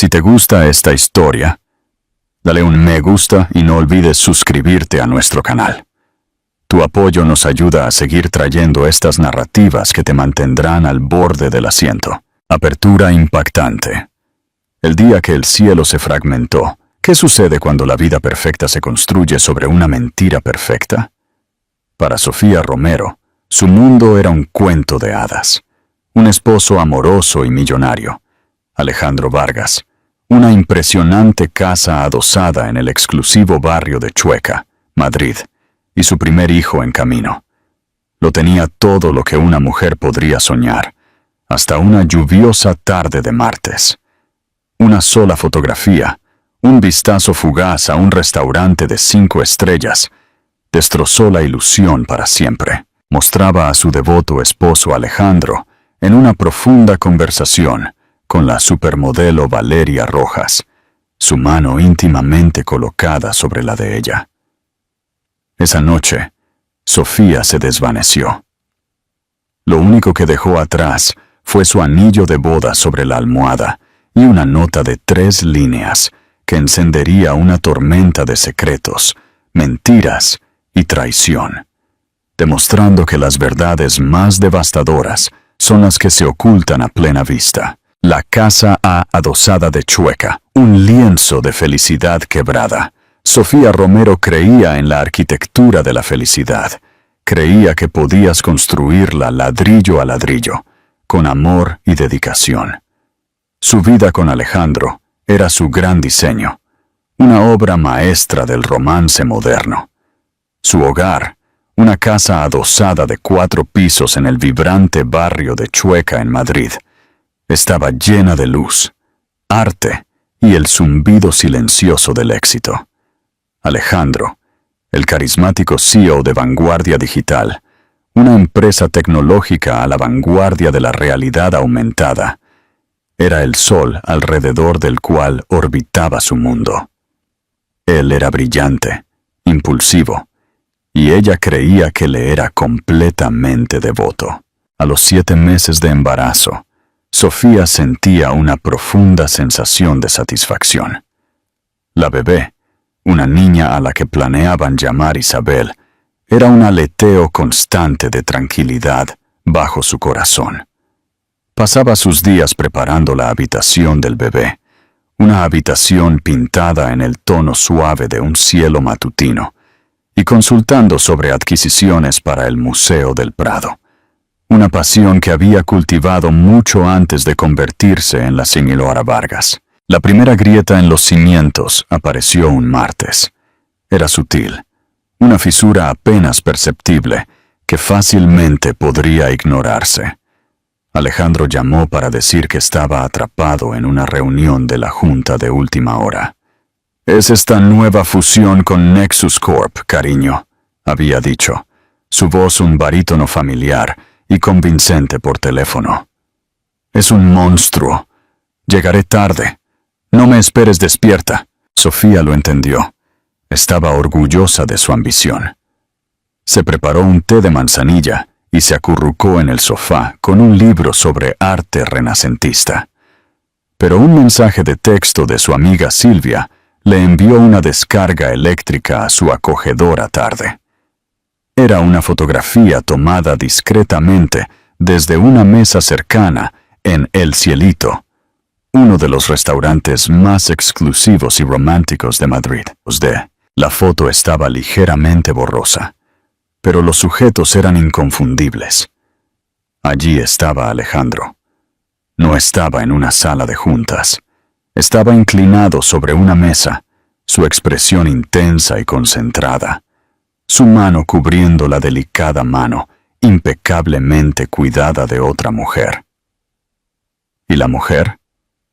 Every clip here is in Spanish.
Si te gusta esta historia, dale un me gusta y no olvides suscribirte a nuestro canal. Tu apoyo nos ayuda a seguir trayendo estas narrativas que te mantendrán al borde del asiento. Apertura impactante. El día que el cielo se fragmentó. ¿Qué sucede cuando la vida perfecta se construye sobre una mentira perfecta? Para Sofía Romero, su mundo era un cuento de hadas. Un esposo amoroso y millonario, Alejandro Vargas, una impresionante casa adosada en el exclusivo barrio de Chueca, Madrid, y su primer hijo en camino. Lo tenía todo lo que una mujer podría soñar, hasta una lluviosa tarde de martes. Una sola fotografía, un vistazo fugaz a un restaurante de 5 estrellas, destrozó la ilusión para siempre. Mostraba a su devoto esposo Alejandro en una profunda conversación con la supermodelo Valeria Rojas, su mano íntimamente colocada sobre la de ella. Esa noche, Sofía se desvaneció. Lo único que dejó atrás fue su anillo de boda sobre la almohada y una nota de 3 líneas que encendería una tormenta de secretos, mentiras y traición, demostrando que las verdades más devastadoras son las que se ocultan a plena vista. La casa adosada de Chueca, un lienzo de felicidad quebrada. Sofía Romero creía en la arquitectura de la felicidad. Creía que podías construirla ladrillo a ladrillo, con amor y dedicación. Su vida con Alejandro era su gran diseño, una obra maestra del romance moderno. Su hogar, una casa adosada de 4 pisos en el vibrante barrio de Chueca en Madrid, estaba llena de luz, arte y el zumbido silencioso del éxito. Alejandro, el carismático CEO de Vanguardia Digital, una empresa tecnológica a la vanguardia de la realidad aumentada, era el sol alrededor del cual orbitaba su mundo. Él era brillante, impulsivo, y ella creía que le era completamente devoto. A los 7 meses de embarazo, Sofía sentía una profunda sensación de satisfacción. La bebé, una niña a la que planeaban llamar Isabel, era un aleteo constante de tranquilidad bajo su corazón. Pasaba sus días preparando la habitación del bebé, una habitación pintada en el tono suave de un cielo matutino, y consultando sobre adquisiciones para el Museo del Prado, una pasión que había cultivado mucho antes de convertirse en la señora Vargas. La primera grieta en los cimientos apareció un martes. Era sutil, una fisura apenas perceptible que fácilmente podría ignorarse. Alejandro llamó para decir que estaba atrapado en una reunión de la junta de última hora. «Es esta nueva fusión con Nexus Corp, cariño», había dicho, su voz un barítono familiar y convincente por teléfono. «Es un monstruo. Llegaré tarde. No me esperes despierta». Sofía lo entendió. Estaba orgullosa de su ambición. Se preparó un té de manzanilla y se acurrucó en el sofá con un libro sobre arte renacentista. Pero un mensaje de texto de su amiga Silvia le envió una descarga eléctrica a su acogedora tarde. Era una fotografía tomada discretamente desde una mesa cercana en El Cielito, uno de los restaurantes más exclusivos y románticos de Madrid. La foto estaba ligeramente borrosa, pero los sujetos eran inconfundibles. Allí estaba Alejandro. No estaba en una sala de juntas. Estaba inclinado sobre una mesa, su expresión intensa y concentrada, su mano cubriendo la delicada mano impecablemente cuidada de otra mujer. ¿Y la mujer?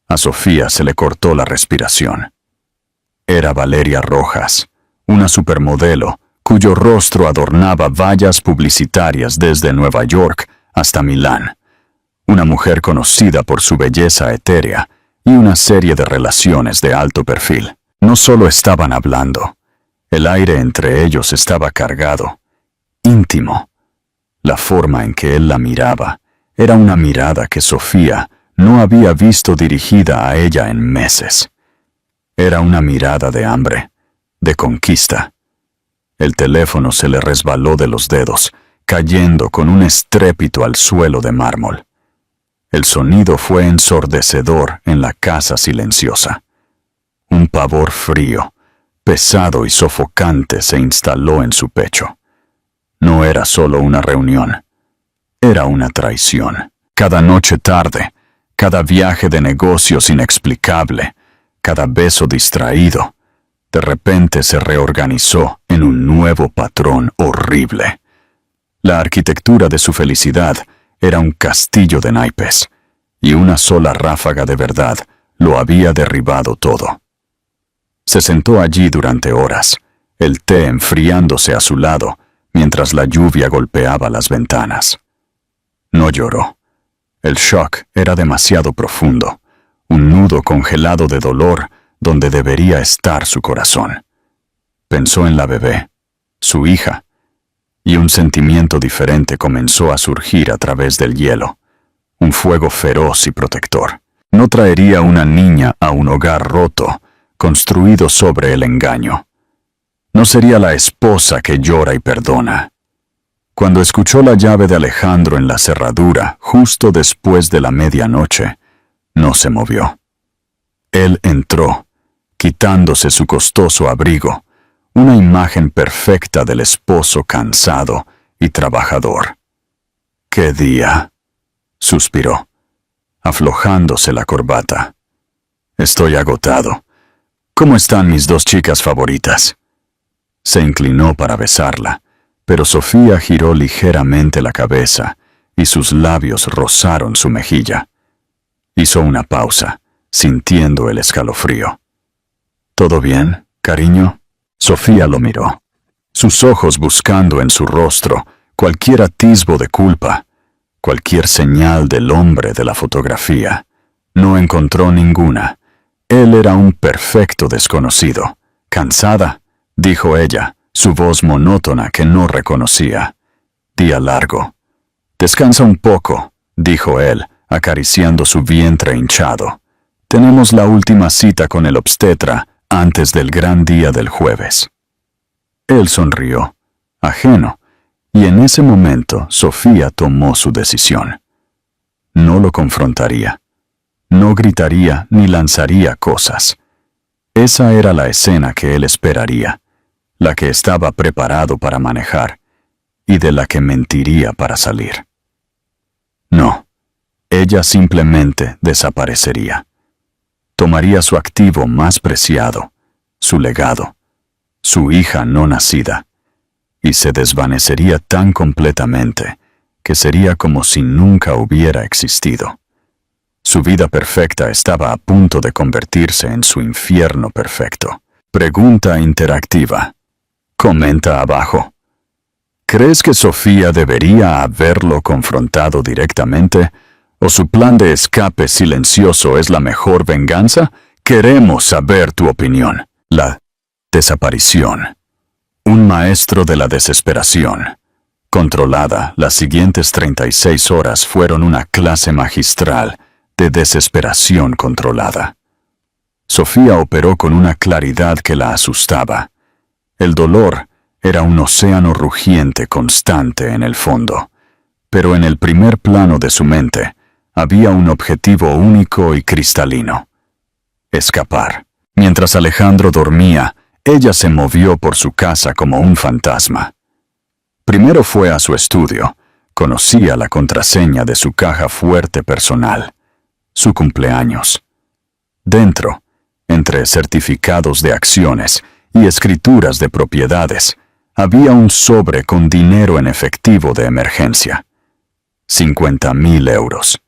A Sofía se le cortó la respiración. Era Valeria Rojas, una supermodelo cuyo rostro adornaba vallas publicitarias desde Nueva York hasta Milán. Una mujer conocida por su belleza etérea y una serie de relaciones de alto perfil. No solo estaban hablando, el aire entre ellos estaba cargado, íntimo. La forma en que él la miraba era una mirada que Sofía no había visto dirigida a ella en meses. Era una mirada de hambre, de conquista. El teléfono se le resbaló de los dedos, cayendo con un estrépito al suelo de mármol. El sonido fue ensordecedor en la casa silenciosa. Un pavor frío, pesado y sofocante se instaló en su pecho. No era solo una reunión, era una traición. Cada noche tarde, cada viaje de negocios inexplicable, cada beso distraído, de repente se reorganizó en un nuevo patrón horrible. La arquitectura de su felicidad era un castillo de naipes, y una sola ráfaga de verdad lo había derribado todo. Se sentó allí durante horas, el té enfriándose a su lado, mientras la lluvia golpeaba las ventanas. No lloró. El shock era demasiado profundo, un nudo congelado de dolor donde debería estar su corazón. Pensó en la bebé, su hija, y un sentimiento diferente comenzó a surgir a través del hielo, un fuego feroz y protector. No traería una niña a un hogar roto, construido sobre el engaño. No sería la esposa que llora y perdona. Cuando escuchó la llave de Alejandro en la cerradura justo después de la medianoche, no se movió. Él entró, quitándose su costoso abrigo, una imagen perfecta del esposo cansado y trabajador. ¡Qué día!, suspiró, aflojándose la corbata. Estoy agotado. ¿Cómo están mis dos chicas favoritas? Se inclinó para besarla, pero Sofía giró ligeramente la cabeza y sus labios rozaron su mejilla. Hizo una pausa, sintiendo el escalofrío. ¿Todo bien, cariño? Sofía lo miró, sus ojos buscando en su rostro cualquier atisbo de culpa, cualquier señal del hombre de la fotografía. No encontró ninguna. Él era un perfecto desconocido. ¿Cansada?, dijo ella, su voz monótona que no reconocía. Día largo. Descansa un poco, dijo él, acariciando su vientre hinchado. Tenemos la última cita con el obstetra antes del gran día del jueves. Él sonrió, ajeno, y en ese momento Sofía tomó su decisión. No lo confrontaría. No gritaría ni lanzaría cosas. Esa era la escena que él esperaría, la que estaba preparado para manejar y de la que mentiría para salir. No, ella simplemente desaparecería. Tomaría su activo más preciado, su legado, su hija no nacida, y se desvanecería tan completamente que sería como si nunca hubiera existido. Su vida perfecta estaba a punto de convertirse en su infierno perfecto. Pregunta interactiva. Comenta abajo. ¿Crees que Sofía debería haberlo confrontado directamente? ¿O su plan de escape silencioso es la mejor venganza? Queremos saber tu opinión. La desaparición. Un maestro de la desesperación. Controlada, las siguientes 36 horas fueron una clase magistral de desesperación controlada. Sofía operó con una claridad que la asustaba. El dolor era un océano rugiente constante en el fondo, pero en el primer plano de su mente había un objetivo único y cristalino: escapar. Mientras Alejandro dormía, ella se movió por su casa como un fantasma. Primero fue a su estudio, conocía la contraseña de su caja fuerte personal, su cumpleaños. Dentro, entre certificados de acciones y escrituras de propiedades, había un sobre con dinero en efectivo de emergencia. 50.000 euros.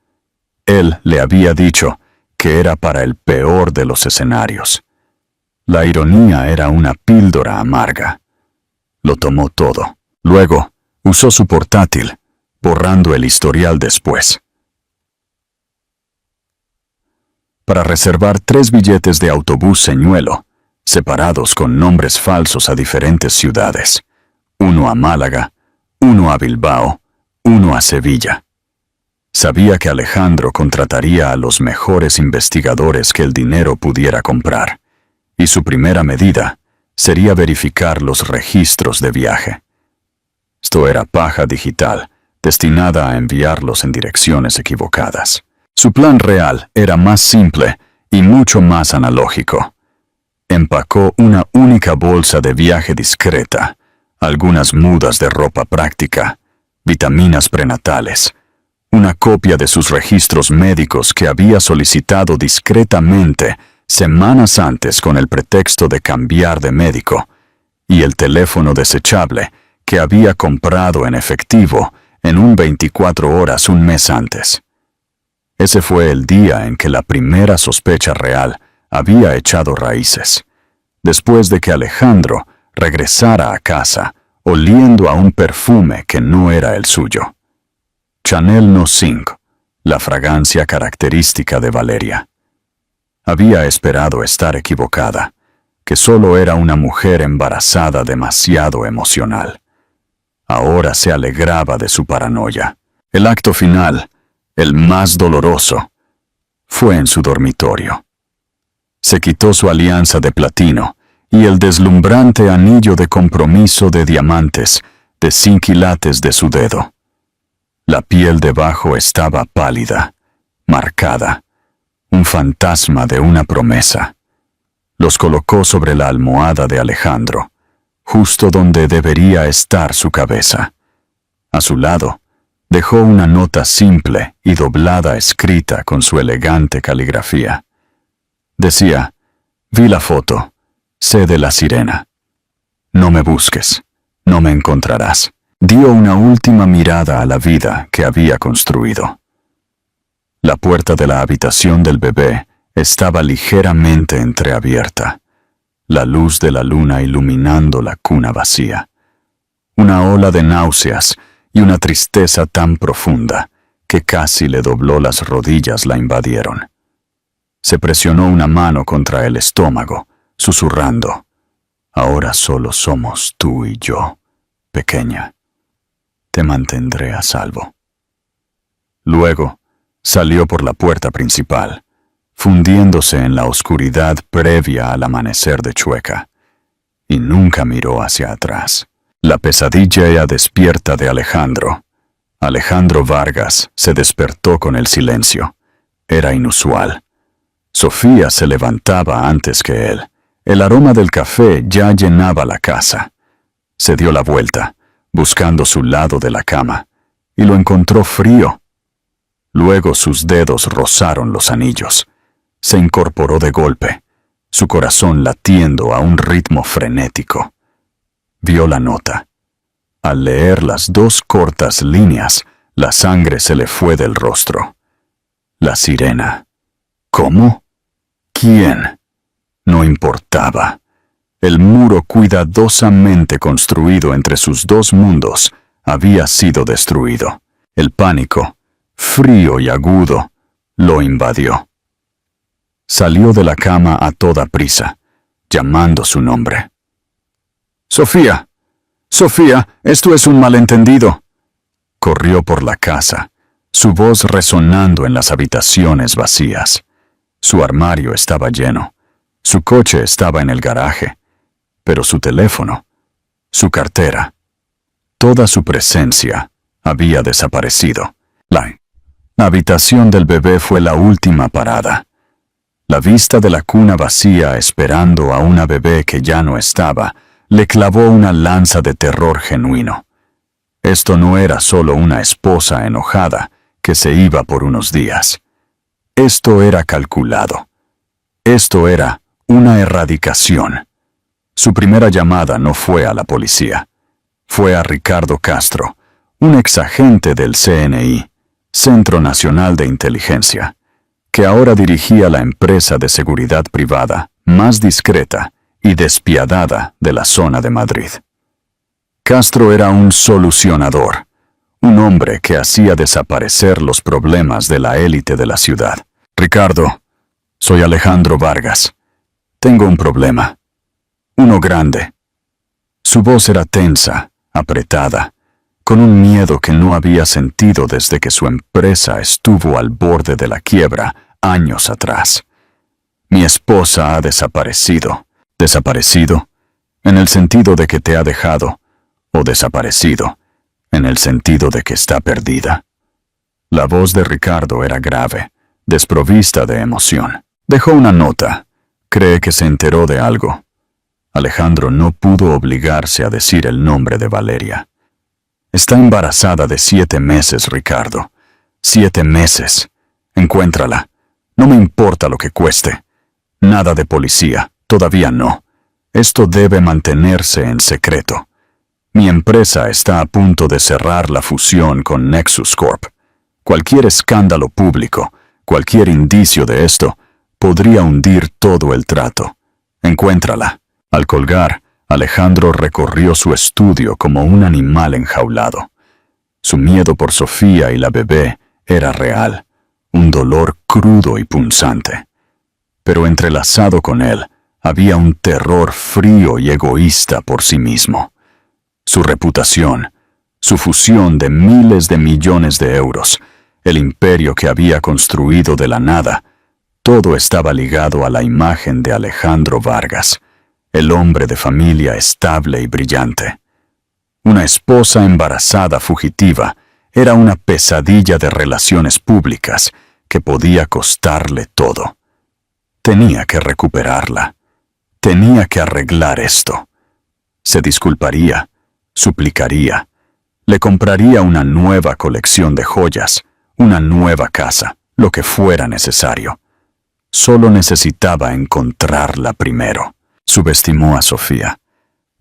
Él le había dicho que era para el peor de los escenarios. La ironía era una píldora amarga. Lo tomó todo. Luego, usó su portátil, borrando el historial después, para reservar 3 billetes de autobús señuelo, separados con nombres falsos a diferentes ciudades. Uno a Málaga, uno a Bilbao, uno a Sevilla. Sabía que Alejandro contrataría a los mejores investigadores que el dinero pudiera comprar, y su primera medida sería verificar los registros de viaje. Esto era paja digital, destinada a enviarlos en direcciones equivocadas. Su plan real era más simple y mucho más analógico. Empacó una única bolsa de viaje discreta, algunas mudas de ropa práctica, vitaminas prenatales, una copia de sus registros médicos que había solicitado discretamente semanas antes con el pretexto de cambiar de médico, y el teléfono desechable que había comprado en efectivo en un 24 horas un mes antes. Ese fue el día en que la primera sospecha real había echado raíces, después de que Alejandro regresara a casa oliendo a un perfume que no era el suyo. Chanel No. 5, la fragancia característica de Valeria. Había esperado estar equivocada, que solo era una mujer embarazada demasiado emocional. Ahora se alegraba de su paranoia. El acto final, el más doloroso, fue en su dormitorio. Se quitó su alianza de platino y el deslumbrante anillo de compromiso de diamantes de 5 quilates de su dedo. La piel debajo estaba pálida, marcada, un fantasma de una promesa. Los colocó sobre la almohada de Alejandro, justo donde debería estar su cabeza. A su lado, dejó una nota simple y doblada escrita con su elegante caligrafía. Decía: «Vi la foto, sé de la sirena. No me busques, no me encontrarás». Dio una última mirada a la vida que había construido. La puerta de la habitación del bebé estaba ligeramente entreabierta, la luz de la luna iluminando la cuna vacía. Una ola de náuseas y una tristeza tan profunda que casi le dobló las rodillas la invadieron. Se presionó una mano contra el estómago, susurrando: «Ahora solo somos tú y yo, pequeña. Te mantendré a salvo». Luego salió por la puerta principal, fundiéndose en la oscuridad previa al amanecer de Chueca, y nunca miró hacia atrás. La pesadilla ya despierta de Alejandro. Alejandro Vargas se despertó con el silencio. Era inusual. Sofía se levantaba antes que él. El aroma del café ya llenaba la casa. Se dio la vuelta, buscando su lado de la cama, y lo encontró frío. Luego sus dedos rozaron los anillos. Se incorporó de golpe, su corazón latiendo a un ritmo frenético. Vio la nota. Al leer las 2 cortas líneas, la sangre se le fue del rostro. La sirena. ¿Cómo? ¿Quién? No importaba. El muro cuidadosamente construido entre sus 2 mundos había sido destruido. El pánico, frío y agudo, lo invadió. Salió de la cama a toda prisa, llamando su nombre. «Sofía, Sofía, esto es un malentendido». Corrió por la casa, su voz resonando en las habitaciones vacías. Su armario estaba lleno, su coche estaba en el garaje, pero su teléfono, su cartera, toda su presencia había desaparecido. La habitación del bebé fue la última parada. La vista de la cuna vacía esperando a una bebé que ya no estaba le clavó una lanza de terror genuino. Esto no era solo una esposa enojada que se iba por unos días. Esto era calculado. Esto era una erradicación. Su primera llamada no fue a la policía. Fue a Ricardo Castro, un exagente del CNI, Centro Nacional de Inteligencia, que ahora dirigía la empresa de seguridad privada más discreta y despiadada de la zona de Madrid. Castro era un solucionador, un hombre que hacía desaparecer los problemas de la élite de la ciudad. «Ricardo, soy Alejandro Vargas. Tengo un problema. Uno grande». Su voz era tensa, apretada, con un miedo que no había sentido desde que su empresa estuvo al borde de la quiebra años atrás. Mi esposa ha desaparecido. ¿Desaparecido? En el sentido de que te ha dejado, o desaparecido, en el sentido de que está perdida. La voz de Ricardo era grave, desprovista de emoción. Dejó una nota. Cree que se enteró de algo. Alejandro no pudo obligarse a decir el nombre de Valeria. Está embarazada de 7 meses, Ricardo. 7 meses. Encuéntrala. No me importa lo que cueste. Nada de policía. Todavía no. Esto debe mantenerse en secreto. Mi empresa está a punto de cerrar la fusión con Nexus Corp. Cualquier escándalo público, cualquier indicio de esto, podría hundir todo el trato. Encuéntrala. Al colgar, Alejandro recorrió su estudio como un animal enjaulado. Su miedo por Sofía y la bebé era real, un dolor crudo y punzante. Pero entrelazado con él, había un terror frío y egoísta por sí mismo. Su reputación, su fusión de miles de millones de euros, el imperio que había construido de la nada, todo estaba ligado a la imagen de Alejandro Vargas, el hombre de familia estable y brillante. Una esposa embarazada fugitiva era una pesadilla de relaciones públicas que podía costarle todo. Tenía que recuperarla. Tenía que arreglar esto. Se disculparía, suplicaría, le compraría una nueva colección de joyas, una nueva casa, lo que fuera necesario. Solo necesitaba encontrarla primero. Subestimó a Sofía.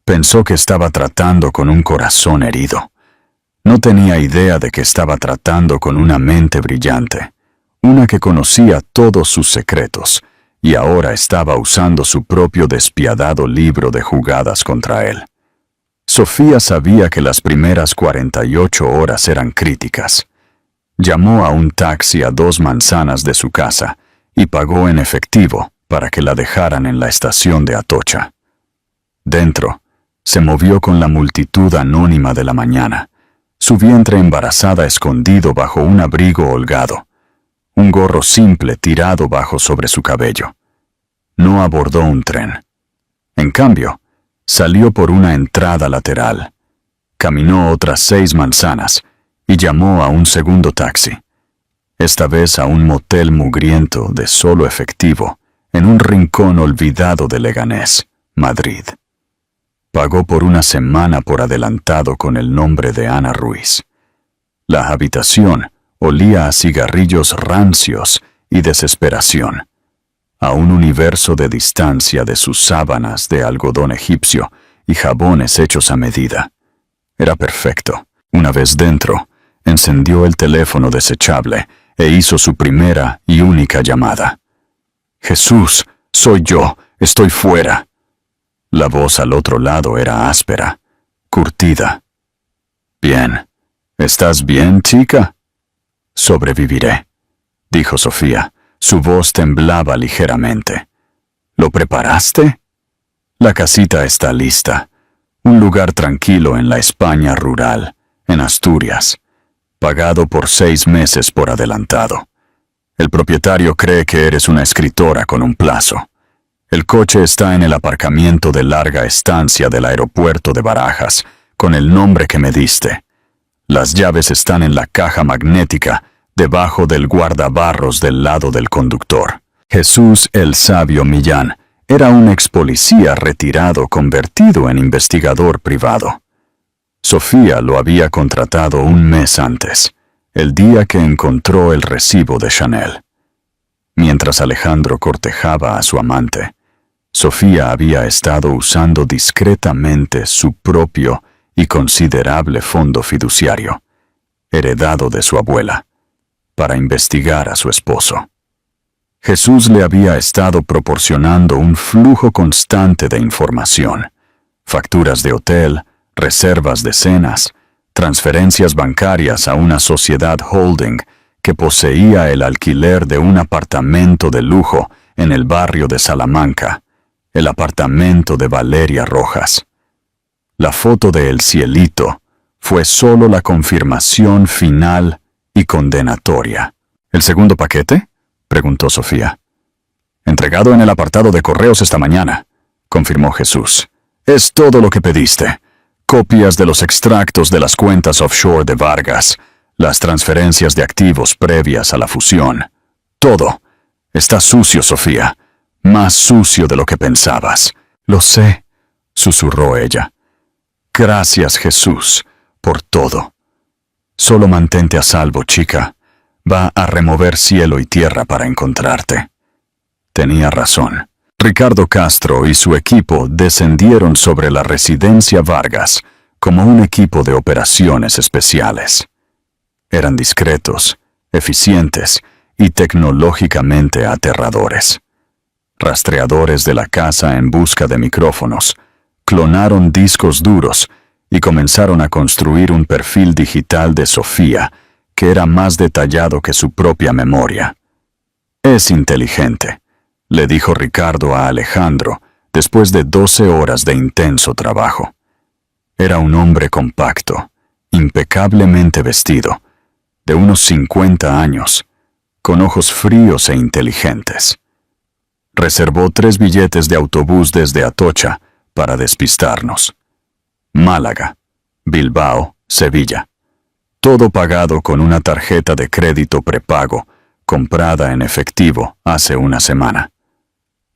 Pensó que estaba tratando con un corazón herido. No tenía idea de que estaba tratando con una mente brillante, una que conocía todos sus secretos, y ahora estaba usando su propio despiadado libro de jugadas contra él. Sofía sabía que las primeras 48 horas eran críticas. Llamó a un taxi a 2 manzanas de su casa y pagó en efectivo para que la dejaran en la estación de Atocha. Dentro, se movió con la multitud anónima de la mañana, su vientre embarazada escondido bajo un abrigo holgado, un gorro simple tirado bajo sobre su cabello. No abordó un tren. En cambio, salió por una entrada lateral, caminó otras 6 manzanas y llamó a un segundo taxi, esta vez a un motel mugriento de solo efectivo, en un rincón olvidado de Leganés, Madrid. Pagó por una semana por adelantado con el nombre de Ana Ruiz. La habitación olía a cigarrillos rancios y desesperación, a un universo de distancia de sus sábanas de algodón egipcio y jabones hechos a medida. Era perfecto. Una vez dentro, encendió el teléfono desechable e hizo su primera y única llamada. «Jesús, soy yo, estoy fuera». La voz al otro lado era áspera, curtida. «Bien. ¿Estás bien, chica?» «Sobreviviré», dijo Sofía. Su voz temblaba ligeramente. «¿Lo preparaste?» «La casita está lista. Un lugar tranquilo en la España rural, en Asturias. Pagado por 6 meses por adelantado. El propietario cree que eres una escritora con un plazo. El coche está en el aparcamiento de larga estancia del aeropuerto de Barajas, con el nombre que me diste. Las llaves están en la caja magnética, debajo del guardabarros del lado del conductor. Jesús el Sabio Millán era un ex policía retirado convertido en investigador privado. Sofía lo había contratado un mes antes, el día que encontró el recibo de Chanel. Mientras Alejandro cortejaba a su amante, Sofía había estado usando discretamente su propio y considerable fondo fiduciario, heredado de su abuela, para investigar a su esposo. Jesús le había estado proporcionando un flujo constante de información, facturas de hotel, reservas de cenas, transferencias bancarias a una sociedad holding que poseía el alquiler de un apartamento de lujo en el barrio de Salamanca, el apartamento de Valeria Rojas. La foto de El Cielito, fue solo la confirmación final y condenatoria. ¿El segundo paquete?, preguntó Sofía. Entregado en el apartado de correos esta mañana, confirmó Jesús. Es todo lo que pediste. Copias de los extractos de las cuentas offshore de Vargas, las transferencias de activos previas a la fusión. Todo. Está sucio, Sofía. Más sucio de lo que pensabas. Lo sé, susurró ella. Gracias, Jesús, por todo. Solo mantente a salvo, chica. Va a remover cielo y tierra para encontrarte. Tenía razón. Ricardo Castro y su equipo descendieron sobre la residencia Vargas como un equipo de operaciones especiales. Eran discretos, eficientes y tecnológicamente aterradores. Rastreadores de la casa en busca de micrófonos, clonaron discos duros y comenzaron a construir un perfil digital de Sofía que era más detallado que su propia memoria. Es inteligente, le dijo Ricardo a Alejandro después de 12 horas de intenso trabajo. Era un hombre compacto, impecablemente vestido, de unos 50 años, con ojos fríos e inteligentes. Reservó 3 billetes de autobús desde Atocha para despistarnos. Málaga, Bilbao, Sevilla. Todo pagado con una tarjeta de crédito prepago, comprada en efectivo hace una semana.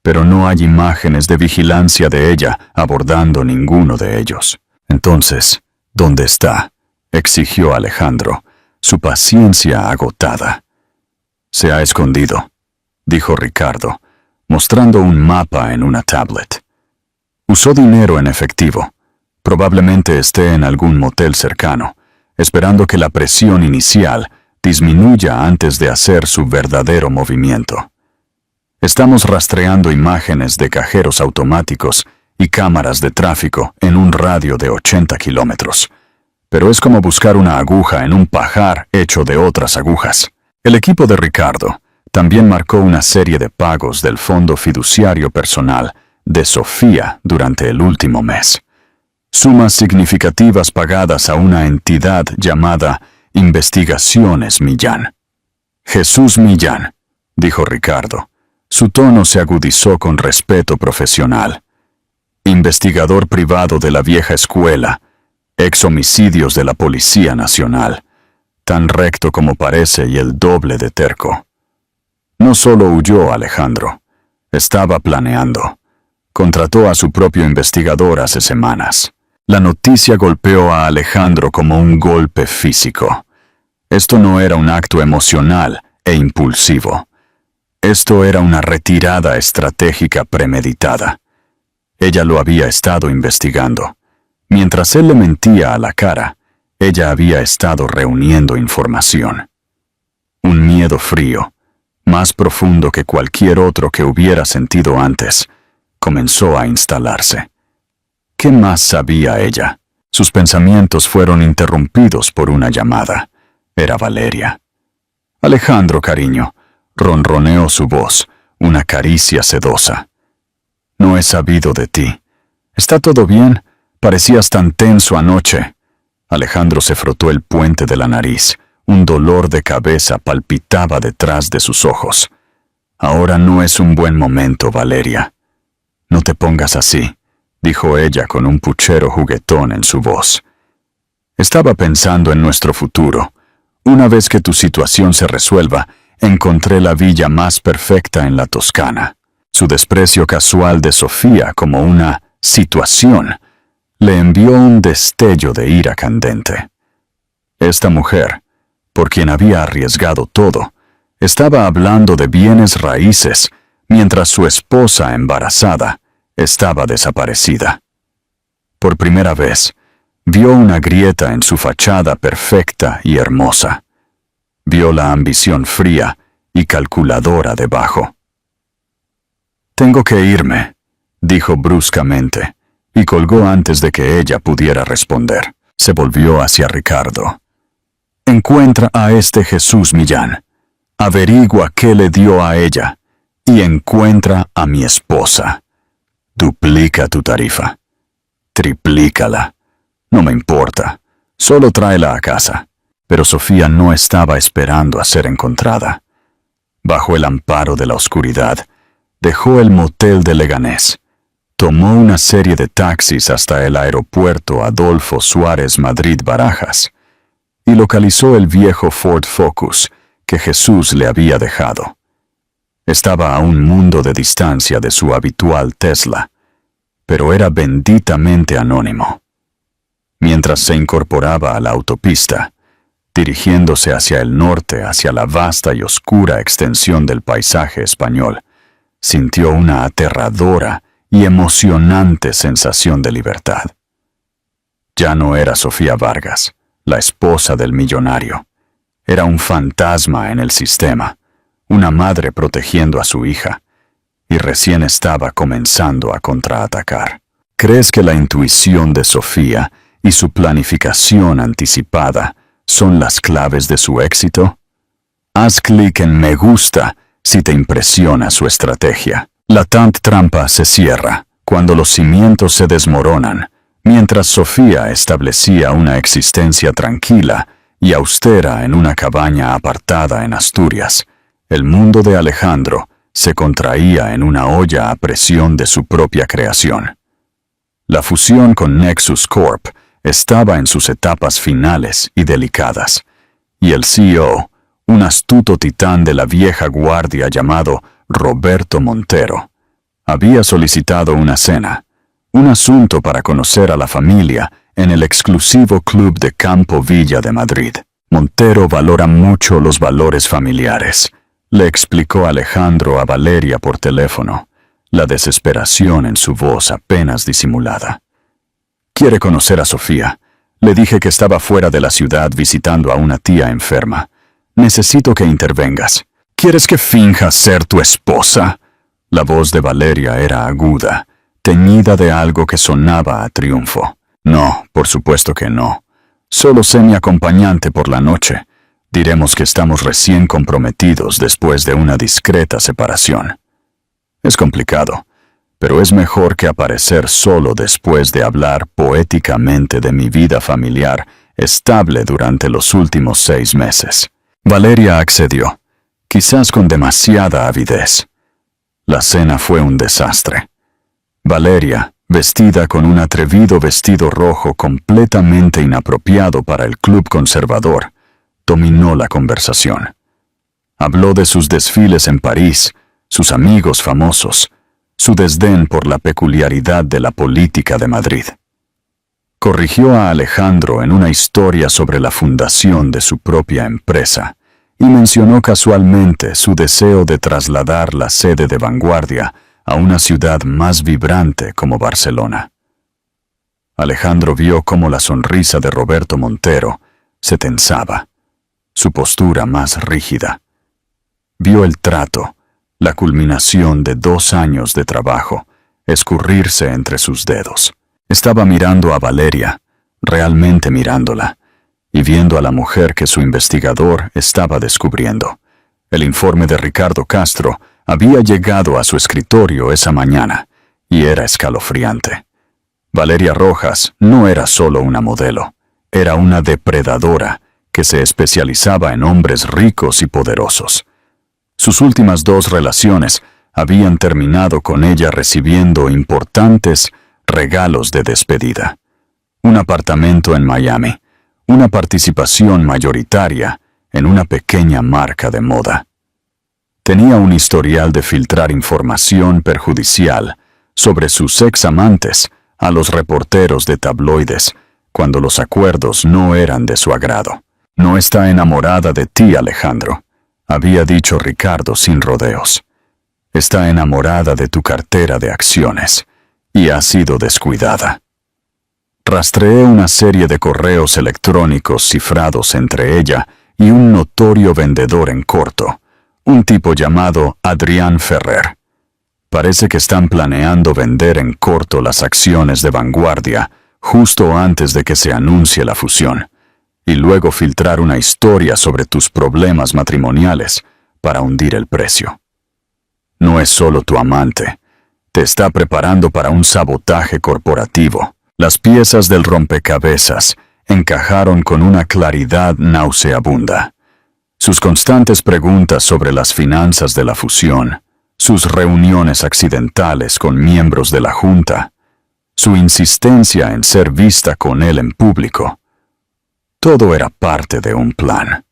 Pero no hay imágenes de vigilancia de ella abordando ninguno de ellos. Entonces, ¿dónde está?, exigió Alejandro, su paciencia agotada. Se ha escondido, dijo Ricardo, mostrando un mapa en una tablet. Usó dinero en efectivo. Probablemente esté en algún motel cercano, esperando que la presión inicial disminuya antes de hacer su verdadero movimiento. Estamos rastreando imágenes de cajeros automáticos y cámaras de tráfico en un radio de 80 kilómetros. Pero es como buscar una aguja en un pajar hecho de otras agujas. El equipo de Ricardo también marcó una serie de pagos del fondo fiduciario personal de Sofía durante el último mes. Sumas significativas pagadas a una entidad llamada Investigaciones Millán. Jesús Millán, dijo Ricardo. Su tono se agudizó con respeto profesional. Investigador privado de la vieja escuela, ex homicidios de la Policía Nacional, tan recto como parece y el doble de terco. No solo huyó Alejandro, estaba planeando. Contrató a su propio investigador hace semanas. La noticia golpeó a Alejandro como un golpe físico. Esto no era un acto emocional e impulsivo. Esto era una retirada estratégica premeditada. Ella lo había estado investigando. Mientras él le mentía a la cara, ella había estado reuniendo información. Un miedo frío, más profundo que cualquier otro que hubiera sentido antes, comenzó a instalarse. ¿Qué más sabía ella? Sus pensamientos fueron interrumpidos por una llamada. Era Valeria. Alejandro, cariño, ronroneó su voz, una caricia sedosa. No he sabido de ti. ¿Está todo bien? Parecías tan tenso anoche. Alejandro se frotó el puente de la nariz. Un dolor de cabeza palpitaba detrás de sus ojos. Ahora no es un buen momento, Valeria. No te pongas así, dijo ella con un puchero juguetón en su voz. Estaba pensando en nuestro futuro. Una vez que tu situación se resuelva, encontré la villa más perfecta en la Toscana. Su desprecio casual de Sofía como una situación le envió un destello de ira candente. Esta mujer, por quien había arriesgado todo, estaba hablando de bienes raíces, mientras su esposa embarazada estaba desaparecida. Por primera vez, vio una grieta en su fachada perfecta y hermosa. Vio la ambición fría y calculadora debajo. Tengo que irme, dijo bruscamente, y colgó antes de que ella pudiera responder. Se volvió hacia Ricardo. Encuentra a este Jesús Millán. Averigua qué le dio a ella. Y encuentra a mi esposa. Duplica tu tarifa. Triplícala. No me importa. Solo tráela a casa. Pero Sofía no estaba esperando a ser encontrada. Bajo el amparo de la oscuridad, dejó el motel de Leganés. Tomó una serie de taxis hasta el aeropuerto Adolfo Suárez Madrid-Barajas y localizó el viejo Ford Focus que Jesús le había dejado. Estaba a un mundo de distancia de su habitual Tesla, pero era benditamente anónimo. Mientras se incorporaba a la autopista, dirigiéndose hacia el norte, hacia la vasta y oscura extensión del paisaje español, sintió una aterradora y emocionante sensación de libertad. Ya no era Sofía Vargas, la esposa del millonario. Era un fantasma en el sistema, una madre protegiendo a su hija, y recién estaba comenzando a contraatacar. ¿Crees que la intuición de Sofía y su planificación anticipada son las claves de su éxito? Haz clic en me gusta si te impresiona su estrategia. La trampa se cierra cuando los cimientos se desmoronan, mientras Sofía establecía una existencia tranquila y austera en una cabaña apartada en Asturias. El mundo de Alejandro se contraía en una olla a presión de su propia creación. La fusión con Nexus Corp estaba en sus etapas finales y delicadas, y el CEO, un astuto titán de la vieja guardia llamado Roberto Montero, había solicitado una cena, un asunto para conocer a la familia en el exclusivo club de Campo Villa de Madrid. Montero valora mucho los valores familiares, le explicó Alejandro a Valeria por teléfono, la desesperación en su voz apenas disimulada. Quiere conocer a Sofía. Le dije que estaba fuera de la ciudad visitando a una tía enferma. Necesito que intervengas. ¿Quieres que finja ser tu esposa? La voz de Valeria era aguda, teñida de algo que sonaba a triunfo. No, por supuesto que no. Solo sé mi acompañante por la noche. Diremos que estamos recién comprometidos después de una discreta separación. Es complicado, pero es mejor que aparecer solo después de hablar poéticamente de mi vida familiar estable durante los últimos 6 meses. Valeria accedió, quizás con demasiada avidez. La cena fue un desastre. Valeria, vestida con un atrevido vestido rojo completamente inapropiado para el club conservador, dominó la conversación. Habló de sus desfiles en París, sus amigos famosos, su desdén por la peculiaridad de la política de Madrid. Corrigió a Alejandro en una historia sobre la fundación de su propia empresa y mencionó casualmente su deseo de trasladar la sede de Vanguardia a una ciudad más vibrante como Barcelona. Alejandro vio cómo la sonrisa de Roberto Montero se tensaba, su postura más rígida. Vio el trato, la culminación de 2 años de trabajo, escurrirse entre sus dedos. Estaba mirando a Valeria, realmente mirándola, y viendo a la mujer que su investigador estaba descubriendo. El informe de Ricardo Castro había llegado a su escritorio esa mañana, y era escalofriante. Valeria Rojas no era solo una modelo, era una depredadora que se especializaba en hombres ricos y poderosos. Sus últimas 2 relaciones habían terminado con ella recibiendo importantes regalos de despedida. Un apartamento en Miami, una participación mayoritaria en una pequeña marca de moda. Tenía un historial de filtrar información perjudicial sobre sus ex amantes a los reporteros de tabloides cuando los acuerdos no eran de su agrado. No está enamorada de ti, Alejandro, había dicho Ricardo sin rodeos. Está enamorada de tu cartera de acciones y ha sido descuidada. Rastreé una serie de correos electrónicos cifrados entre ella y un notorio vendedor en corto, un tipo llamado Adrián Ferrer. Parece que están planeando vender en corto las acciones de Vanguardia justo antes de que se anuncie la fusión, y luego filtrar una historia sobre tus problemas matrimoniales para hundir el precio. No es solo tu amante, te está preparando para un sabotaje corporativo. Las piezas del rompecabezas encajaron con una claridad nauseabunda. Sus constantes preguntas sobre las finanzas de la fusión, sus reuniones accidentales con miembros de la junta, su insistencia en ser vista con él en público. Todo era parte de un plan.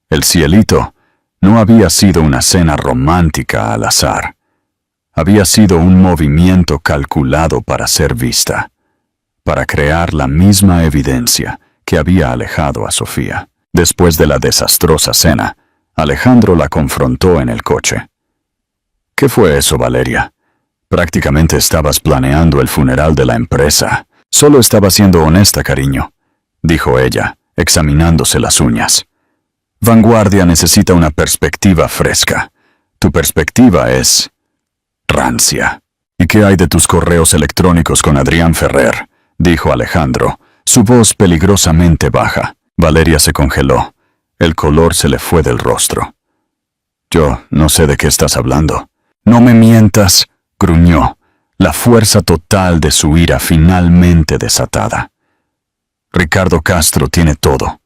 El cielito no había sido una cena romántica al azar. Había sido un movimiento calculado para ser vista, para crear la misma evidencia que había alejado a Sofía. Después de la desastrosa cena, Alejandro la confrontó en el coche. ¿Qué fue eso, Valeria? Prácticamente estabas planeando el funeral de la empresa. Solo estaba siendo honesta, cariño, dijo ella, examinándose las uñas. Vanguardia necesita una perspectiva fresca. Tu perspectiva es rancia. ¿Y qué hay de tus correos electrónicos con Adrián Ferrer?, dijo Alejandro, su voz peligrosamente baja. Valeria se congeló. El color se le fue del rostro. Yo no sé de qué estás hablando. No me mientas, gruñó, la fuerza total de su ira finalmente desatada. Ricardo Castro tiene todo.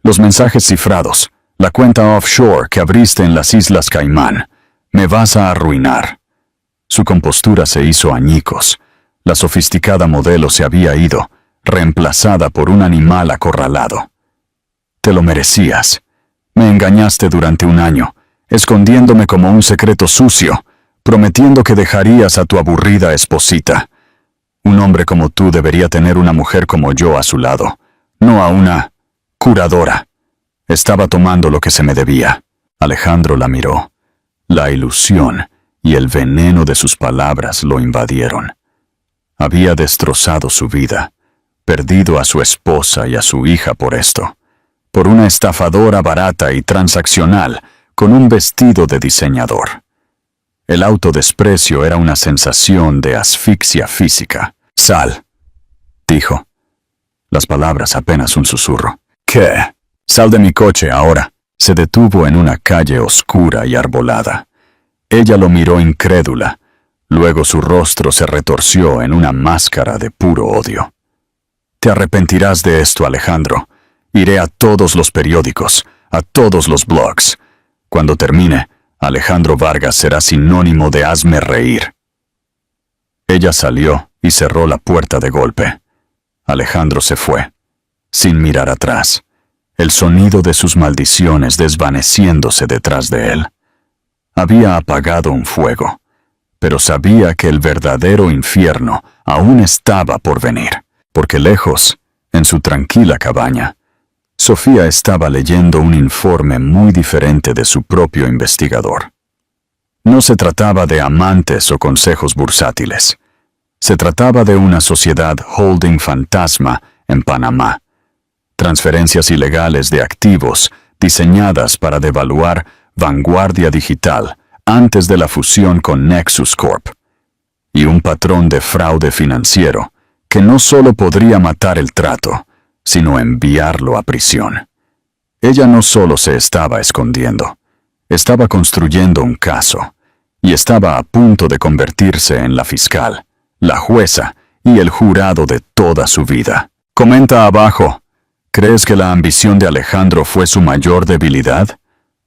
Los mensajes cifrados, la cuenta offshore que abriste en las Islas Caimán. Me vas a arruinar. Su compostura se hizo añicos. La sofisticada modelo se había ido, reemplazada por un animal acorralado. Te lo merecías. Me engañaste durante un año, escondiéndome como un secreto sucio, prometiendo que dejarías a tu aburrida esposita. Un hombre como tú debería tener una mujer como yo a su lado, no a una curadora. Estaba tomando lo que se me debía. Alejandro la miró. La ilusión y el veneno de sus palabras lo invadieron. Había destrozado su vida, perdido a su esposa y a su hija por esto, por una estafadora barata y transaccional con un vestido de diseñador. El autodesprecio era una sensación de asfixia física. Sal, dijo. Las palabras apenas un susurro. ¿Qué? Sal de mi coche ahora. Se detuvo en una calle oscura y arbolada. Ella lo miró incrédula. Luego su rostro se retorció en una máscara de puro odio. Te arrepentirás de esto, Alejandro. Iré a todos los periódicos, a todos los blogs. Cuando termine, Alejandro Vargas será sinónimo de hazme reír. Ella salió y cerró la puerta de golpe. Alejandro se fue, sin mirar atrás, el sonido de sus maldiciones desvaneciéndose detrás de él. Había apagado un fuego, pero sabía que el verdadero infierno aún estaba por venir, porque lejos, en su tranquila cabaña, Sofía estaba leyendo un informe muy diferente de su propio investigador. No se trataba de amantes o consejos bursátiles. Se trataba de una sociedad holding fantasma en Panamá. Transferencias ilegales de activos diseñadas para devaluar Vanguardia Digital antes de la fusión con Nexus Corp. Y un patrón de fraude financiero que no solo podría matar el trato, sino enviarlo a prisión. Ella no solo se estaba escondiendo, estaba construyendo un caso, y estaba a punto de convertirse en la fiscal, la jueza y el jurado de toda su vida. Comenta abajo, ¿crees que la ambición de Alejandro fue su mayor debilidad?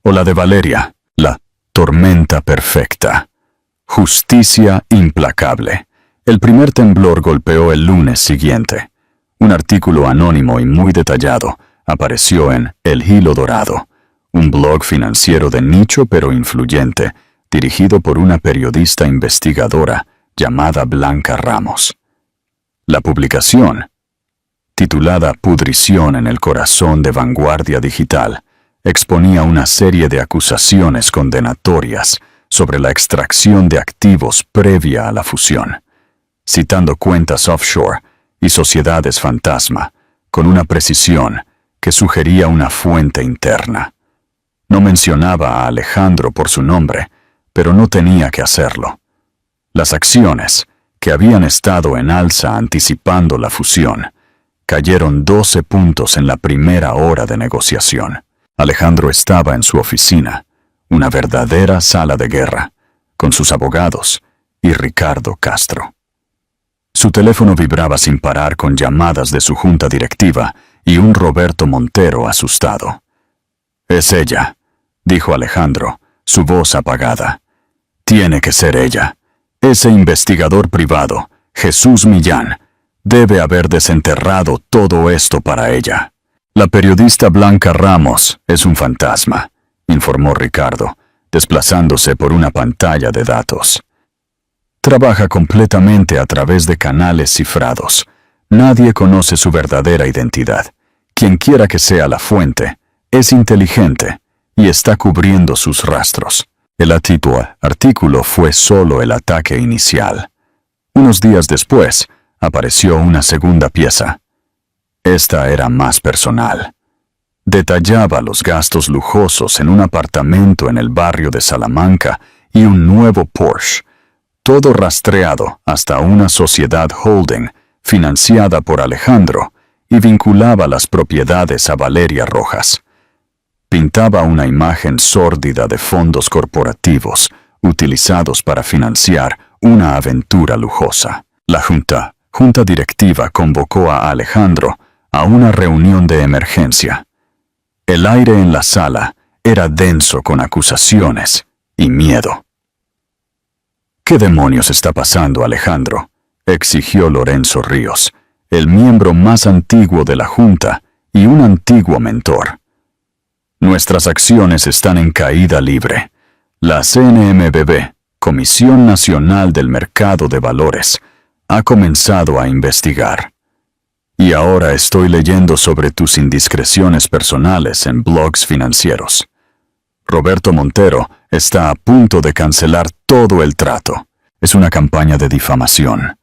¿O la de Valeria, la tormenta perfecta? Justicia implacable. El primer temblor golpeó el lunes siguiente. Un artículo anónimo y muy detallado apareció en El Hilo Dorado, un blog financiero de nicho pero influyente, dirigido por una periodista investigadora llamada Blanca Ramos. La publicación, titulada Pudrición en el corazón de Vanguardia Digital, exponía una serie de acusaciones condenatorias sobre la extracción de activos previa a la fusión, citando cuentas offshore y sociedades fantasma, con una precisión que sugería una fuente interna. No mencionaba a Alejandro por su nombre, pero no tenía que hacerlo. Las acciones, que habían estado en alza anticipando la fusión, cayeron 12 puntos en la primera hora de negociación. Alejandro estaba en su oficina, una verdadera sala de guerra, con sus abogados y Ricardo Castro. Su teléfono vibraba sin parar con llamadas de su junta directiva y un Roberto Montero asustado. «Es ella», dijo Alejandro, su voz apagada. «Tiene que ser ella. Ese investigador privado, Jesús Millán, debe haber desenterrado todo esto para ella». «La periodista Blanca Ramos es un fantasma», informó Ricardo, desplazándose por una pantalla de datos. «Trabaja completamente a través de canales cifrados. Nadie conoce su verdadera identidad. Quienquiera que sea la fuente, es inteligente y está cubriendo sus rastros». El artículo fue solo el ataque inicial. Unos días después, apareció una segunda pieza. Esta era más personal. Detallaba los gastos lujosos en un apartamento en el barrio de Salamanca y un nuevo Porsche, todo rastreado hasta una sociedad holding financiada por Alejandro y vinculaba las propiedades a Valeria Rojas. Pintaba una imagen sórdida de fondos corporativos utilizados para financiar una aventura lujosa. La junta directiva convocó a Alejandro a una reunión de emergencia. El aire en la sala era denso con acusaciones y miedo. «¿Qué demonios está pasando, Alejandro?», exigió Lorenzo Ríos, el miembro más antiguo de la junta y un antiguo mentor. «Nuestras acciones están en caída libre. La CNMVB, Comisión Nacional del Mercado de Valores, ha comenzado a investigar. Y ahora estoy leyendo sobre tus indiscreciones personales en blogs financieros. Roberto Montero está a punto de cancelar todo el trato. Es una campaña de difamación»,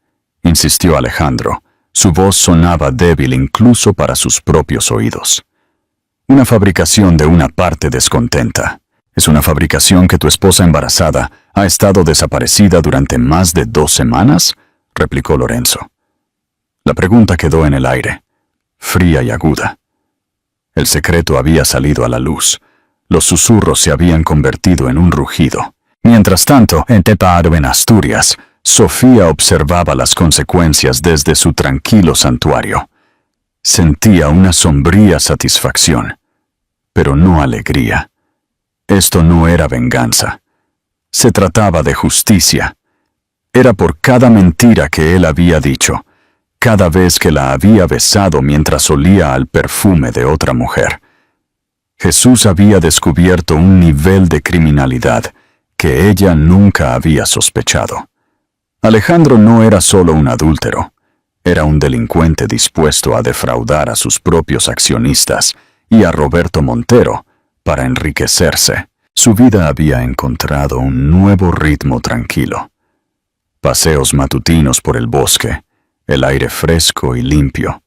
insistió Alejandro. Su voz sonaba débil incluso para sus propios oídos. «Una fabricación de una parte descontenta. Es una fabricación que tu esposa embarazada ha estado desaparecida durante más de 2 semanas», replicó Lorenzo. La pregunta quedó en el aire, fría y aguda. El secreto había salido a la luz. Los susurros se habían convertido en un rugido. Mientras tanto, en Teparo, en Asturias, Sofía observaba las consecuencias desde su tranquilo santuario. Sentía una sombría satisfacción, pero no alegría. Esto no era venganza. Se trataba de justicia. Era por cada mentira que él había dicho, cada vez que la había besado mientras olía al perfume de otra mujer. Jesús había descubierto un nivel de criminalidad que ella nunca había sospechado. Alejandro no era solo un adúltero, era un delincuente dispuesto a defraudar a sus propios accionistas y a Roberto Montero para enriquecerse. Su vida había encontrado un nuevo ritmo tranquilo. Paseos matutinos por el bosque, el aire fresco y limpio,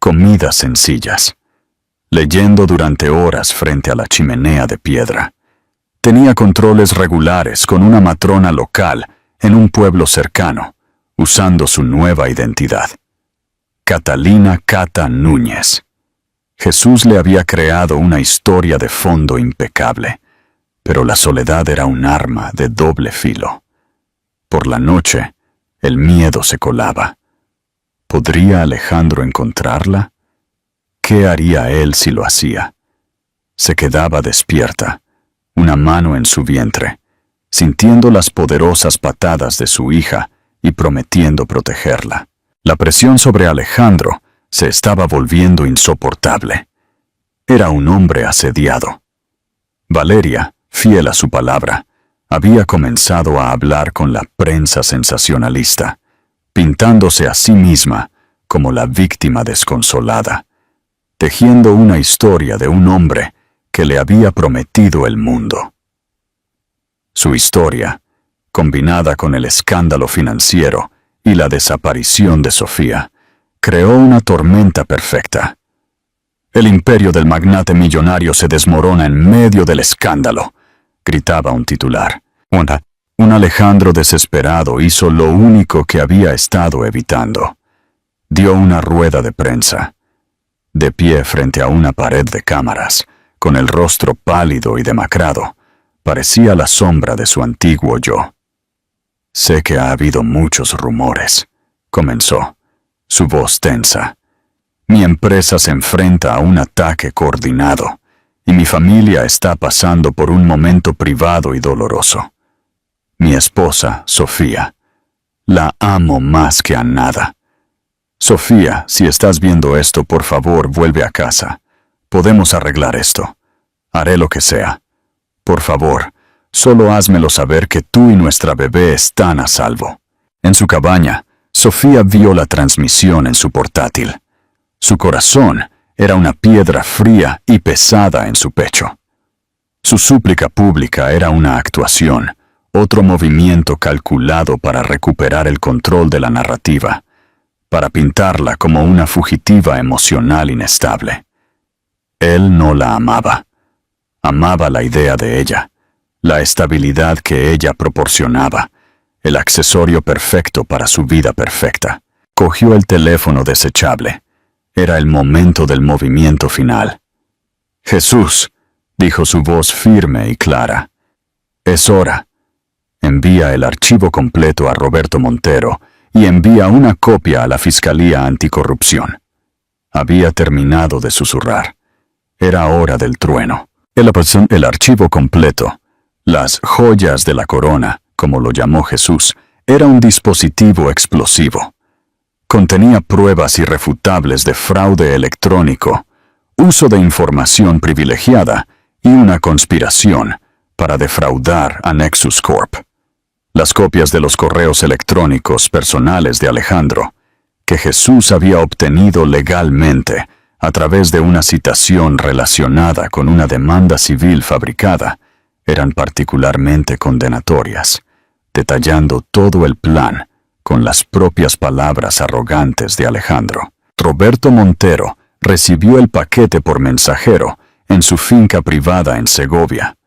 comidas sencillas, leyendo durante horas frente a la chimenea de piedra. Tenía controles regulares con una matrona local en un pueblo cercano, usando su nueva identidad. Catalina Cata Núñez. Jesús le había creado una historia de fondo impecable, pero la soledad era un arma de doble filo. Por la noche, el miedo se colaba. ¿Podría Alejandro encontrarla? ¿Qué haría él si lo hacía? Se quedaba despierta, una mano en su vientre, sintiendo las poderosas patadas de su hija y prometiendo protegerla. La presión sobre Alejandro se estaba volviendo insoportable. Era un hombre asediado. Valeria, fiel a su palabra, había comenzado a hablar con la prensa sensacionalista, pintándose a sí misma como la víctima desconsolada, tejiendo una historia de un hombre que le había prometido el mundo. Su historia, combinada con el escándalo financiero y la desaparición de Sofía, creó una tormenta perfecta. El imperio del magnate millonario se desmorona en medio del escándalo, gritaba un titular. Un Alejandro desesperado hizo lo único que había estado evitando. Dio una rueda de prensa. De pie frente a una pared de cámaras, con el rostro pálido y demacrado, parecía la sombra de su antiguo yo. «Sé que ha habido muchos rumores», comenzó, su voz tensa. Mi empresa se enfrenta a un ataque coordinado y mi familia está pasando por un momento privado y doloroso. Mi esposa, Sofía, la amo más que a nada. Sofía, si estás viendo esto, por favor, vuelve a casa. Podemos arreglar esto. Haré lo que sea. Por favor, solo házmelo saber que tú y nuestra bebé están a salvo. En su cabaña, Sofía vio la transmisión en su portátil. Su corazón era una piedra fría y pesada en su pecho. Su súplica pública era una actuación, otro movimiento calculado para recuperar el control de la narrativa, para pintarla como una fugitiva emocional inestable. Él no la amaba. Amaba la idea de ella, la estabilidad que ella proporcionaba, el accesorio perfecto para su vida perfecta. Cogió el teléfono desechable. Era el momento del movimiento final. «Jesús», dijo su voz firme y clara. «Es hora. Envía el archivo completo a Roberto Montero y envía una copia a la Fiscalía Anticorrupción». Había terminado de susurrar. Era hora del trueno. El archivo completo, las joyas de la corona, como lo llamó Jesús, era un dispositivo explosivo. Contenía pruebas irrefutables de fraude electrónico, uso de información privilegiada y una conspiración para defraudar a Nexus Corp. Las copias de los correos electrónicos personales de Alejandro, que Jesús había obtenido legalmente a través de una citación relacionada con una demanda civil fabricada, eran particularmente condenatorias, detallando todo el plan con las propias palabras arrogantes de Alejandro. Roberto Montero recibió el paquete por mensajero en su finca privada en Segovia.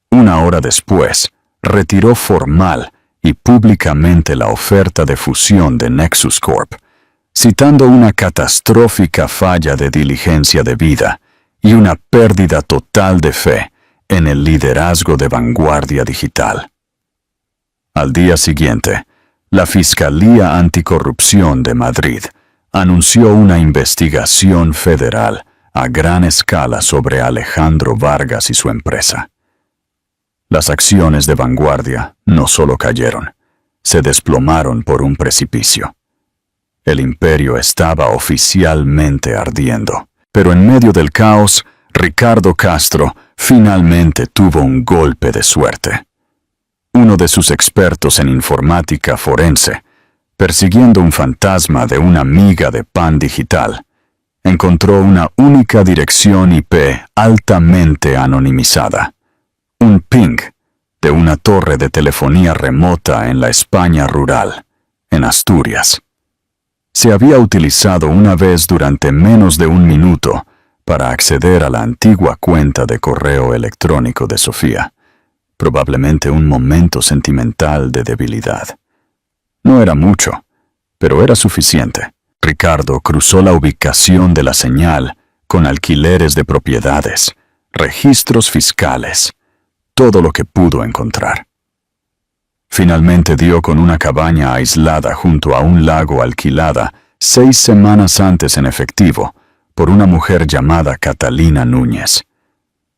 Una hora después, retiró formal y públicamente la oferta de fusión de Nexus Corp, citando una catastrófica falla de diligencia debida y una pérdida total de fe en el liderazgo de Vanguardia Digital. Al día siguiente, la Fiscalía Anticorrupción de Madrid anunció una investigación federal a gran escala sobre Alejandro Vargas y su empresa. Las acciones de Vanguardia no solo cayeron, se desplomaron por un precipicio. El imperio estaba oficialmente ardiendo, pero en medio del caos, Ricardo Castro finalmente tuvo un golpe de suerte. Uno de sus expertos en informática forense, persiguiendo un fantasma de una miga de pan digital, encontró una única dirección IP altamente anonimizada, un ping de una torre de telefonía remota en la España rural, en Asturias. Se había utilizado una vez durante menos de un minuto para acceder a la antigua cuenta de correo electrónico de Sofía, probablemente un momento sentimental de debilidad. No era mucho, pero era suficiente. Ricardo cruzó la ubicación de la señal con alquileres de propiedades, registros fiscales, todo lo que pudo encontrar. Finalmente dio con una cabaña aislada junto a un lago alquilada 6 semanas antes en efectivo por una mujer llamada Catalina Núñez.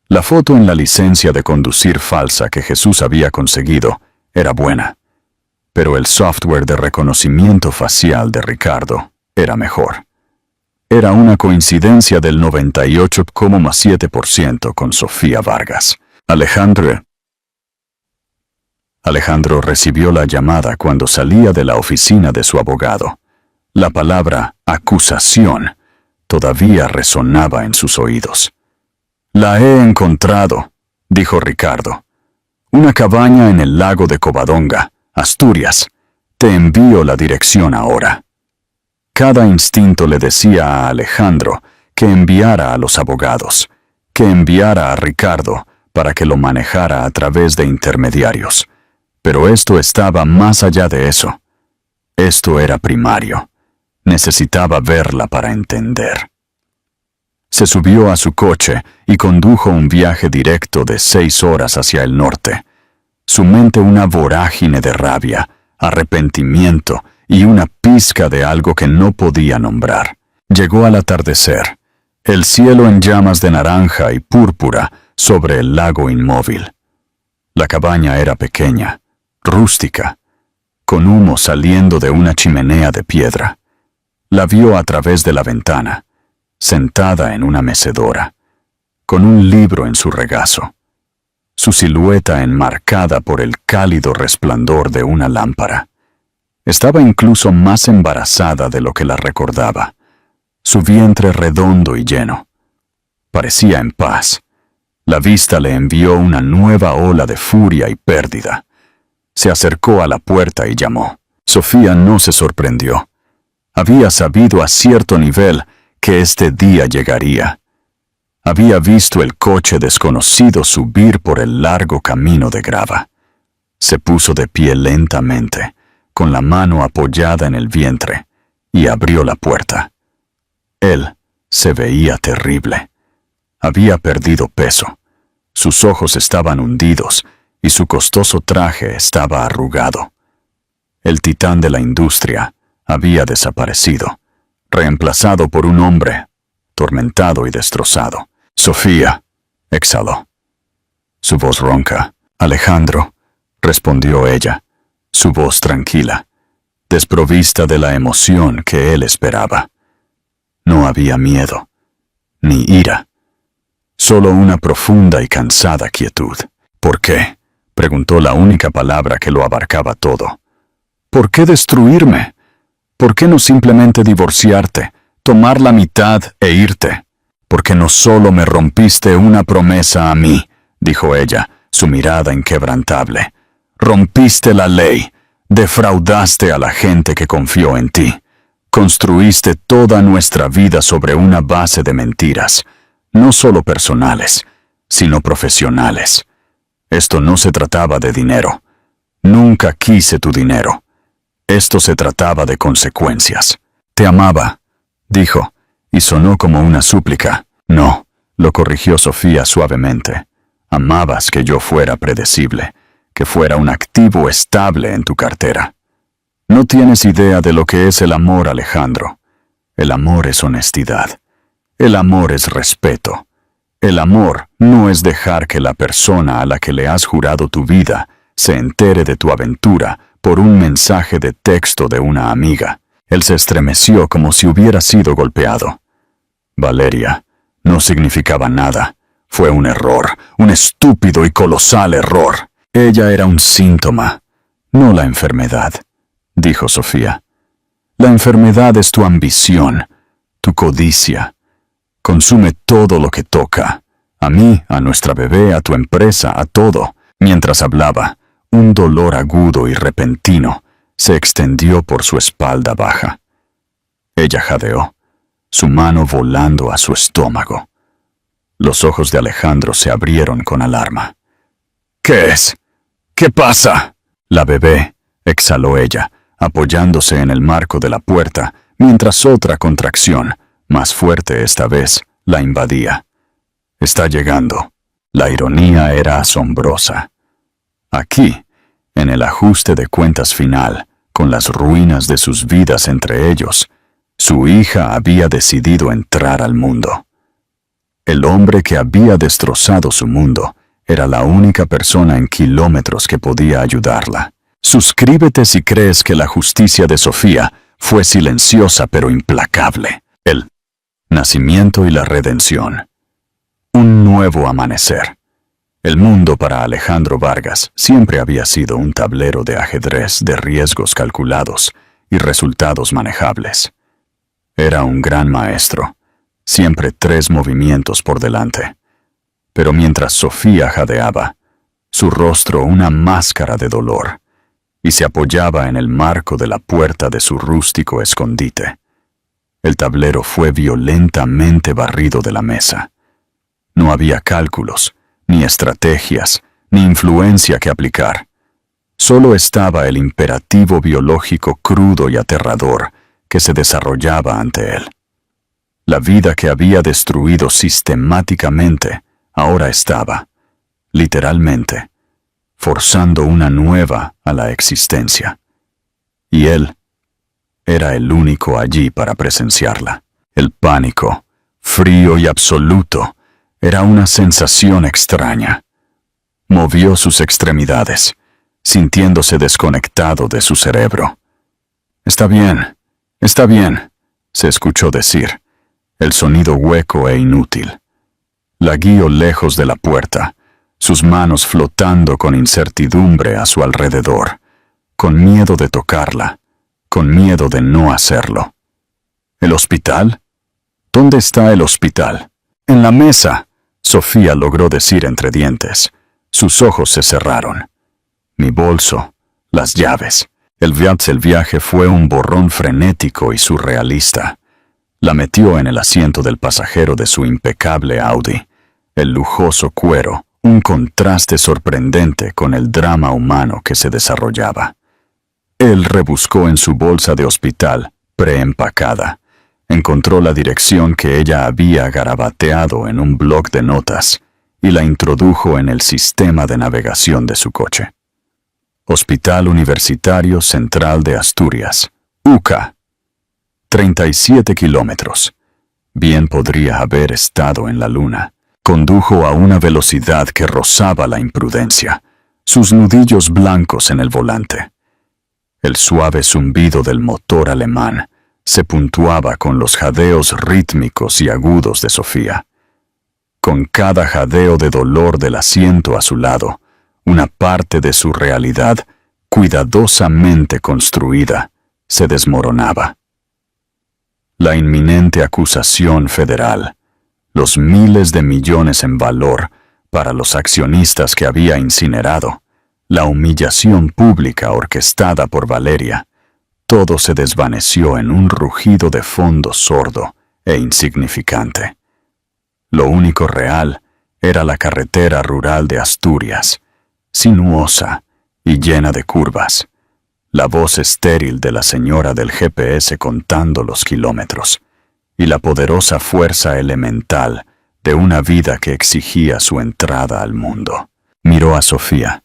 La foto en la licencia de conducir falsa que Jesús había conseguido era buena, pero el software de reconocimiento facial de Ricardo era mejor. Era una coincidencia del 98,7% con Sofía Vargas. Alejandro recibió la llamada cuando salía de la oficina de su abogado. La palabra acusación todavía resonaba en sus oídos. «La he encontrado», dijo Ricardo. «Una cabaña en el lago de Covadonga, Asturias. Te envío la dirección ahora». Cada instinto le decía a Alejandro que enviara a los abogados, que enviara a Ricardo para que lo manejara a través de intermediarios. Pero esto estaba más allá de eso. Esto era primario. Necesitaba verla para entender. Se subió a su coche y condujo un viaje directo de 6 horas hacia el norte. Su mente una vorágine de rabia, arrepentimiento y una pizca de algo que no podía nombrar. Llegó al atardecer, el cielo en llamas de naranja y púrpura sobre el lago inmóvil. La cabaña era pequeña, rústica, con humo saliendo de una chimenea de piedra. La vio a través de la ventana, sentada en una mecedora, con un libro en su regazo, su silueta enmarcada por el cálido resplandor de una lámpara. Estaba incluso más embarazada de lo que la recordaba, su vientre redondo y lleno. Parecía en paz. La vista le envió una nueva ola de furia y pérdida. Se acercó a la puerta y llamó. Sofía no se sorprendió. Había sabido a cierto nivel que este día llegaría. Había visto el coche desconocido subir por el largo camino de grava. Se puso de pie lentamente, con la mano apoyada en el vientre, y abrió la puerta. Él se veía terrible. Había perdido peso. Sus ojos estaban hundidos y su costoso traje estaba arrugado. El titán de la industria había desaparecido, reemplazado por un hombre, tormentado y destrozado. Sofía, exhaló. Su voz ronca. Alejandro, respondió ella, su voz tranquila, desprovista de la emoción que él esperaba. No había miedo, ni ira, solo una profunda y cansada quietud. ¿Por qué?, preguntó la única palabra que lo abarcaba todo. ¿Por qué destruirme? ¿Por qué no simplemente divorciarte, tomar la mitad e irte? Porque no solo me rompiste una promesa a mí, dijo ella, su mirada inquebrantable. Rompiste la ley, defraudaste a la gente que confió en ti. Construiste toda nuestra vida sobre una base de mentiras, no solo personales, sino profesionales. Esto no se trataba de dinero. Nunca quise tu dinero. Esto se trataba de consecuencias. Te amaba, dijo, y sonó como una súplica. No, lo corrigió Sofía suavemente. Amabas que yo fuera predecible, que fuera un activo estable en tu cartera. No tienes idea de lo que es el amor, Alejandro. El amor es honestidad. El amor es respeto. El amor no es dejar que la persona a la que le has jurado tu vida se entere de tu aventura por un mensaje de texto de una amiga. Él se estremeció como si hubiera sido golpeado. Valeria, no significaba nada. Fue un error, un estúpido y colosal error. Ella era un síntoma, no la enfermedad, dijo Sofía. La enfermedad es tu ambición, tu codicia. Consume todo lo que toca. A mí, a nuestra bebé, a tu empresa, a todo. Mientras hablaba, un dolor agudo y repentino se extendió por su espalda baja. Ella jadeó, su mano volando a su estómago. Los ojos de Alejandro se abrieron con alarma. ¿Qué es? ¿Qué pasa? La bebé, exhaló ella, apoyándose en el marco de la puerta, mientras otra contracción, más fuerte esta vez, la invadía. Está llegando. La ironía era asombrosa. Aquí, en el ajuste de cuentas final, con las ruinas de sus vidas entre ellos, su hija había decidido entrar al mundo. El hombre que había destrozado su mundo era la única persona en kilómetros que podía ayudarla. Suscríbete si crees que la justicia de Sofía fue silenciosa pero implacable. El nacimiento y la redención. Un nuevo amanecer. El mundo para Alejandro Vargas siempre había sido un tablero de ajedrez de riesgos calculados y resultados manejables. Era un gran maestro, siempre 3 movimientos por delante. Pero mientras Sofía jadeaba, su rostro una máscara de dolor, y se apoyaba en el marco de la puerta de su rústico escondite. El tablero fue violentamente barrido de la mesa. No había cálculos, ni estrategias, ni influencia que aplicar. Solo estaba el imperativo biológico crudo y aterrador que se desarrollaba ante él. La vida que había destruido sistemáticamente ahora estaba, literalmente, forzando una nueva a la existencia. Y él era el único allí para presenciarla. El pánico, frío y absoluto, era una sensación extraña. Movió sus extremidades, sintiéndose desconectado de su cerebro. Está bien, se escuchó decir, el sonido hueco e inútil. La guió lejos de la puerta, sus manos flotando con incertidumbre a su alrededor, con miedo de tocarla, con miedo de no hacerlo. ¿El hospital? ¿Dónde está el hospital? En la mesa, Sofía logró decir entre dientes. Sus ojos se cerraron. Mi bolso, las llaves. El viaje fue un borrón frenético y surrealista. La metió en el asiento del pasajero de su impecable Audi. El lujoso cuero, un contraste sorprendente con el drama humano que se desarrollaba. Él rebuscó en su bolsa de hospital, preempacada. Encontró la dirección que ella había garabateado en un bloc de notas y la introdujo en el sistema de navegación de su coche. Hospital Universitario Central de Asturias, UCA. 37 kilómetros. Bien podría haber estado en la luna. Condujo a una velocidad que rozaba la imprudencia, sus nudillos blancos en el volante. El suave zumbido del motor alemán se puntuaba con los jadeos rítmicos y agudos de Sofía. Con cada jadeo de dolor del asiento a su lado, una parte de su realidad, cuidadosamente construida, se desmoronaba. La inminente acusación federal, los miles de millones en valor para los accionistas que había incinerado, la humillación pública orquestada por Valeria, todo se desvaneció en un rugido de fondo sordo e insignificante. Lo único real era la carretera rural de Asturias, sinuosa y llena de curvas, la voz estéril de la señora del GPS contando los kilómetros, y la poderosa fuerza elemental de una vida que exigía su entrada al mundo. Miró a Sofía.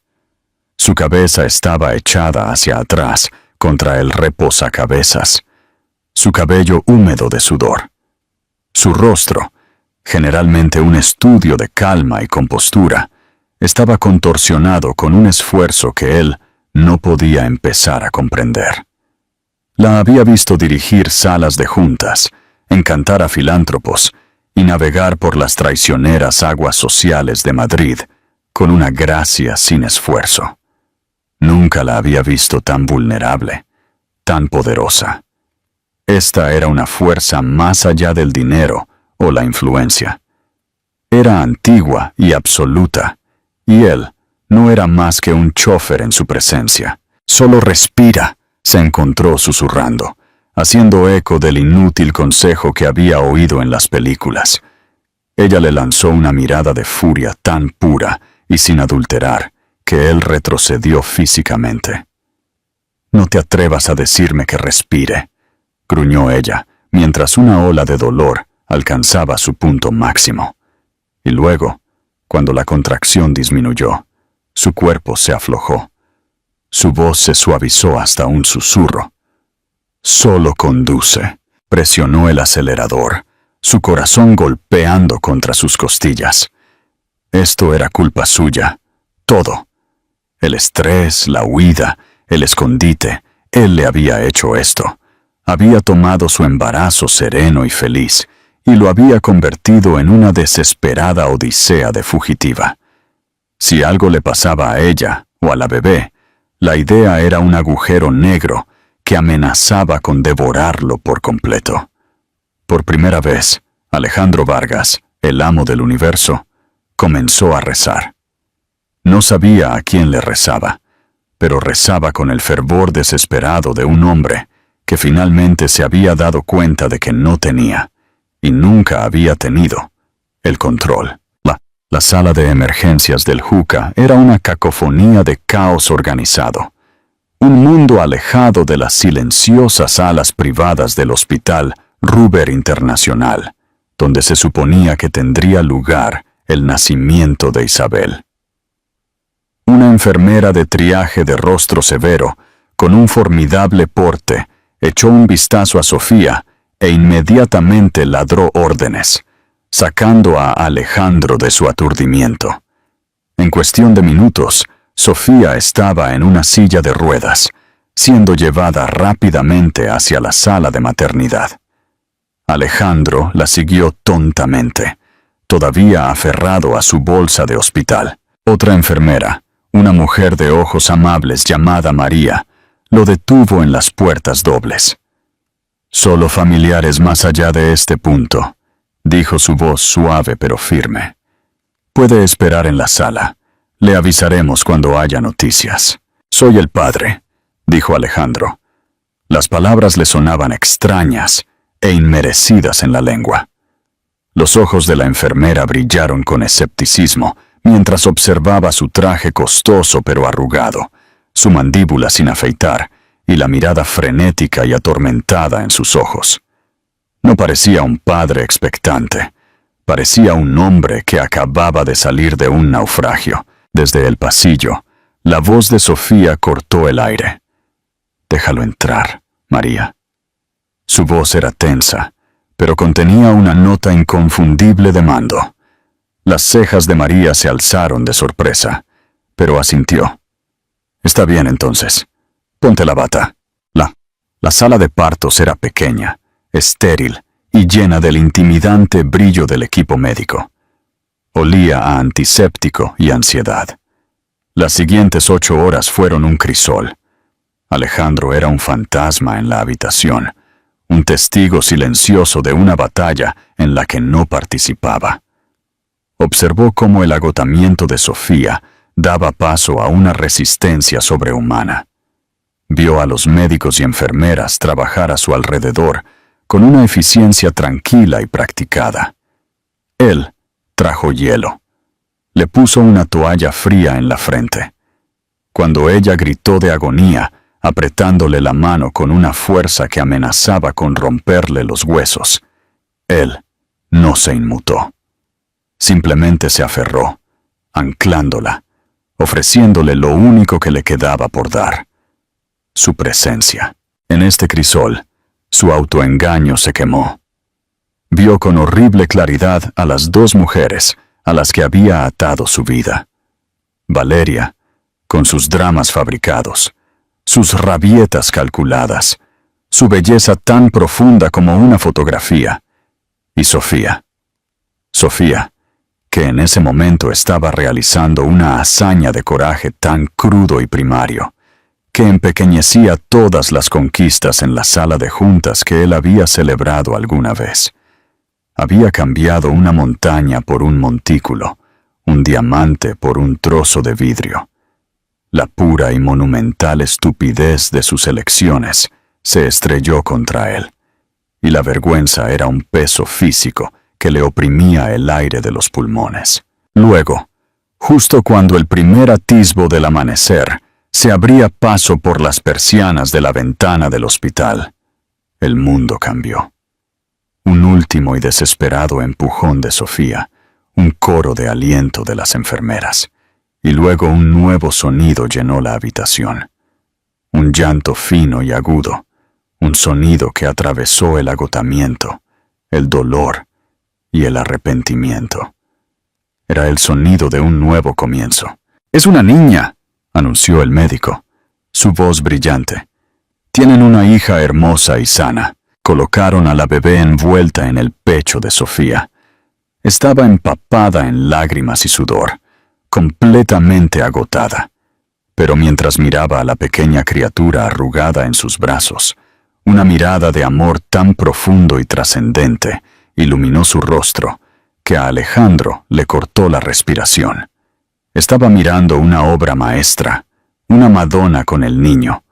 Su cabeza estaba echada hacia atrás contra el reposacabezas, su cabello húmedo de sudor. Su rostro, generalmente un estudio de calma y compostura, estaba contorsionado con un esfuerzo que él no podía empezar a comprender. La había visto dirigir salas de juntas, encantar a filántropos y navegar por las traicioneras aguas sociales de Madrid con una gracia sin esfuerzo. Nunca la había visto tan vulnerable, tan poderosa. Esta era una fuerza más allá del dinero o la influencia. Era antigua y absoluta, y él no era más que un chofer en su presencia. Solo respira, se encontró susurrando, haciendo eco del inútil consejo que había oído en las películas. Ella le lanzó una mirada de furia tan pura y sin adulterar, que él retrocedió físicamente. «No te atrevas a decirme que respire», gruñó ella, mientras una ola de dolor alcanzaba su punto máximo. Y luego, cuando la contracción disminuyó, su cuerpo se aflojó. Su voz se suavizó hasta un susurro. «Solo conduce», presionó el acelerador, su corazón golpeando contra sus costillas. Esto era culpa suya, todo. El estrés, la huida, el escondite, él le había hecho esto. Había tomado su embarazo sereno y feliz, y lo había convertido en una desesperada odisea de fugitiva. Si algo le pasaba a ella o a la bebé, la idea era un agujero negro que amenazaba con devorarlo por completo. Por primera vez, Alejandro Vargas, el amo del universo, comenzó a rezar. No sabía a quién le rezaba, pero rezaba con el fervor desesperado de un hombre que finalmente se había dado cuenta de que no tenía, y nunca había tenido, el control. La sala de emergencias del Juca era una cacofonía de caos organizado. Un mundo alejado de las silenciosas salas privadas del Hospital Ruber Internacional, donde se suponía que tendría lugar el nacimiento de Isabel. Una enfermera de triaje de rostro severo, con un formidable porte, echó un vistazo a Sofía e inmediatamente ladró órdenes, sacando a Alejandro de su aturdimiento. En cuestión de minutos, Sofía estaba en una silla de ruedas, siendo llevada rápidamente hacia la sala de maternidad. Alejandro la siguió tontamente, todavía aferrado a su bolsa de hospital. Otra enfermera, una mujer de ojos amables llamada María, lo detuvo en las puertas dobles. «Solo familiares más allá de este punto», dijo su voz suave pero firme. «Puede esperar en la sala. Le avisaremos cuando haya noticias». «Soy el padre», dijo Alejandro. Las palabras le sonaban extrañas e inmerecidas en la lengua. Los ojos de la enfermera brillaron con escepticismo mientras observaba su traje costoso pero arrugado, su mandíbula sin afeitar y la mirada frenética y atormentada en sus ojos. No parecía un padre expectante, parecía un hombre que acababa de salir de un naufragio. Desde el pasillo, la voz de Sofía cortó el aire. «Déjalo entrar, María». Su voz era tensa, pero contenía una nota inconfundible de mando. Las cejas de María se alzaron de sorpresa, pero asintió. «Está bien entonces. Ponte la bata». La sala de partos era pequeña, estéril y llena del intimidante brillo del equipo médico. Olía a antiséptico y ansiedad. Las siguientes 8 horas fueron un crisol. Alejandro era un fantasma en la habitación, un testigo silencioso de una batalla en la que no participaba. Observó cómo el agotamiento de Sofía daba paso a una resistencia sobrehumana. Vio a los médicos y enfermeras trabajar a su alrededor con una eficiencia tranquila y practicada. Él trajo hielo. Le puso una toalla fría en la frente. Cuando ella gritó de agonía, apretándole la mano con una fuerza que amenazaba con romperle los huesos, él no se inmutó. Simplemente se aferró, anclándola, ofreciéndole lo único que le quedaba por dar: su presencia. En este crisol, su autoengaño se quemó. Vio con horrible claridad a las 2 mujeres a las que había atado su vida. Valeria, con sus dramas fabricados, sus rabietas calculadas, su belleza tan profunda como una fotografía, y Sofía. Sofía, que en ese momento estaba realizando una hazaña de coraje tan crudo y primario, que empequeñecía todas las conquistas en la sala de juntas que él había celebrado alguna vez. Había cambiado una montaña por un montículo, un diamante por un trozo de vidrio. La pura y monumental estupidez de sus elecciones se estrelló contra él, y la vergüenza era un peso físico que le oprimía el aire de los pulmones. Luego, justo cuando el primer atisbo del amanecer se abría paso por las persianas de la ventana del hospital, el mundo cambió. Un último y desesperado empujón de Sofía, un coro de aliento de las enfermeras, y luego un nuevo sonido llenó la habitación. Un llanto fino y agudo, un sonido que atravesó el agotamiento, el dolor y el arrepentimiento. Era el sonido de un nuevo comienzo. «Es una niña», anunció el médico, su voz brillante. «Tienen una hija hermosa y sana». Colocaron a la bebé envuelta en el pecho de Sofía. Estaba empapada en lágrimas y sudor, completamente agotada. Pero mientras miraba a la pequeña criatura arrugada en sus brazos, una mirada de amor tan profundo y trascendente iluminó su rostro que a Alejandro le cortó la respiración. Estaba mirando una obra maestra, una Madonna con el niño,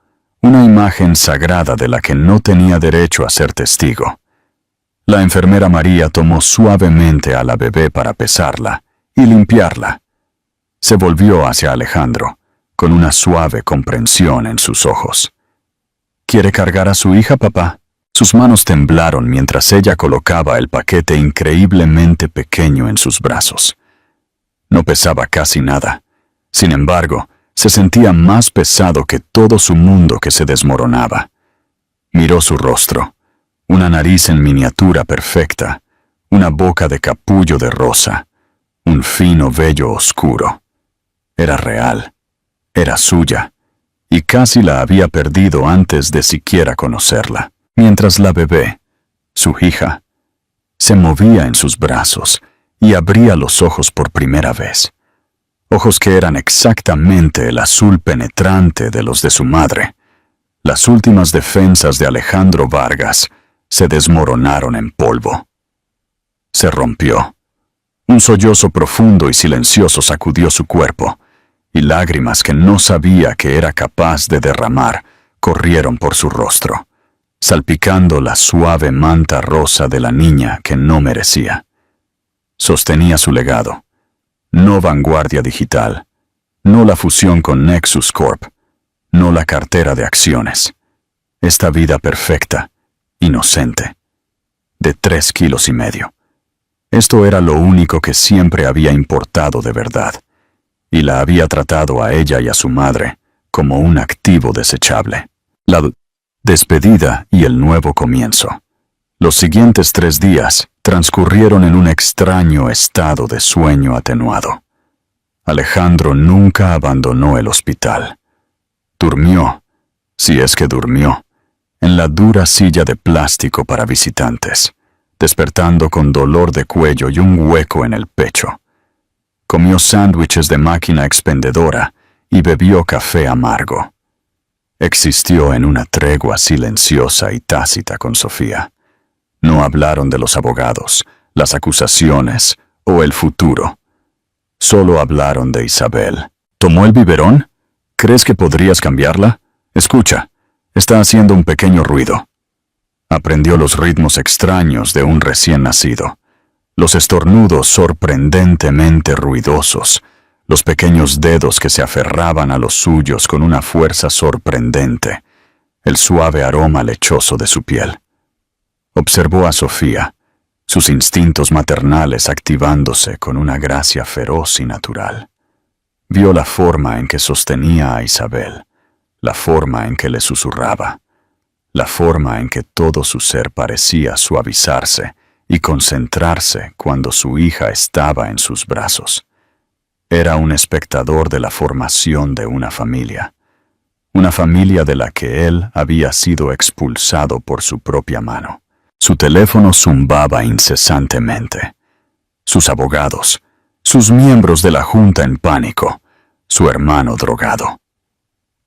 una imagen sagrada de la que no tenía derecho a ser testigo. La enfermera María tomó suavemente a la bebé para pesarla y limpiarla. Se volvió hacia Alejandro, con una suave comprensión en sus ojos. «¿Quiere cargar a su hija, papá?» Sus manos temblaron mientras ella colocaba el paquete increíblemente pequeño en sus brazos. No pesaba casi nada. Sin embargo, se sentía más pesado que todo su mundo que se desmoronaba. Miró su rostro, una nariz en miniatura perfecta, una boca de capullo de rosa, un fino vello oscuro. Era real, era suya, y casi la había perdido antes de siquiera conocerla. Mientras la bebé, su hija, se movía en sus brazos y abría los ojos por primera vez. Ojos que eran exactamente el azul penetrante de los de su madre. Las últimas defensas de Alejandro Vargas se desmoronaron en polvo. Se rompió. Un sollozo profundo y silencioso sacudió su cuerpo, y lágrimas que no sabía que era capaz de derramar corrieron por su rostro, salpicando la suave manta rosa de la niña que no merecía. Sostenía su legado. No vanguardia digital, no la fusión con Nexus Corp, no la cartera de acciones. Esta vida perfecta, inocente, de 3,5 kilos. Esto era lo único que siempre había importado de verdad, y la había tratado a ella y a su madre como un activo desechable. La despedida y el nuevo comienzo. Los siguientes 3 días transcurrieron en un extraño estado de sueño atenuado. Alejandro nunca abandonó el hospital. Durmió, si es que durmió, en la dura silla de plástico para visitantes, despertando con dolor de cuello y un hueco en el pecho. Comió sándwiches de máquina expendedora y bebió café amargo. Existió en una tregua silenciosa y tácita con Sofía. No hablaron de los abogados, las acusaciones o el futuro. Solo hablaron de Isabel. ¿Tomó el biberón? ¿Crees que podrías cambiarla? Escucha, está haciendo un pequeño ruido. Aprendió los ritmos extraños de un recién nacido. Los estornudos sorprendentemente ruidosos, los pequeños dedos que se aferraban a los suyos con una fuerza sorprendente, el suave aroma lechoso de su piel. Observó a Sofía, sus instintos maternales activándose con una gracia feroz y natural. Vio la forma en que sostenía a Isabel, la forma en que le susurraba, la forma en que todo su ser parecía suavizarse y concentrarse cuando su hija estaba en sus brazos. Era un espectador de la formación de una familia de la que él había sido expulsado por su propia mano. Su teléfono zumbaba incesantemente. Sus abogados, sus miembros de la junta en pánico, su hermano drogado.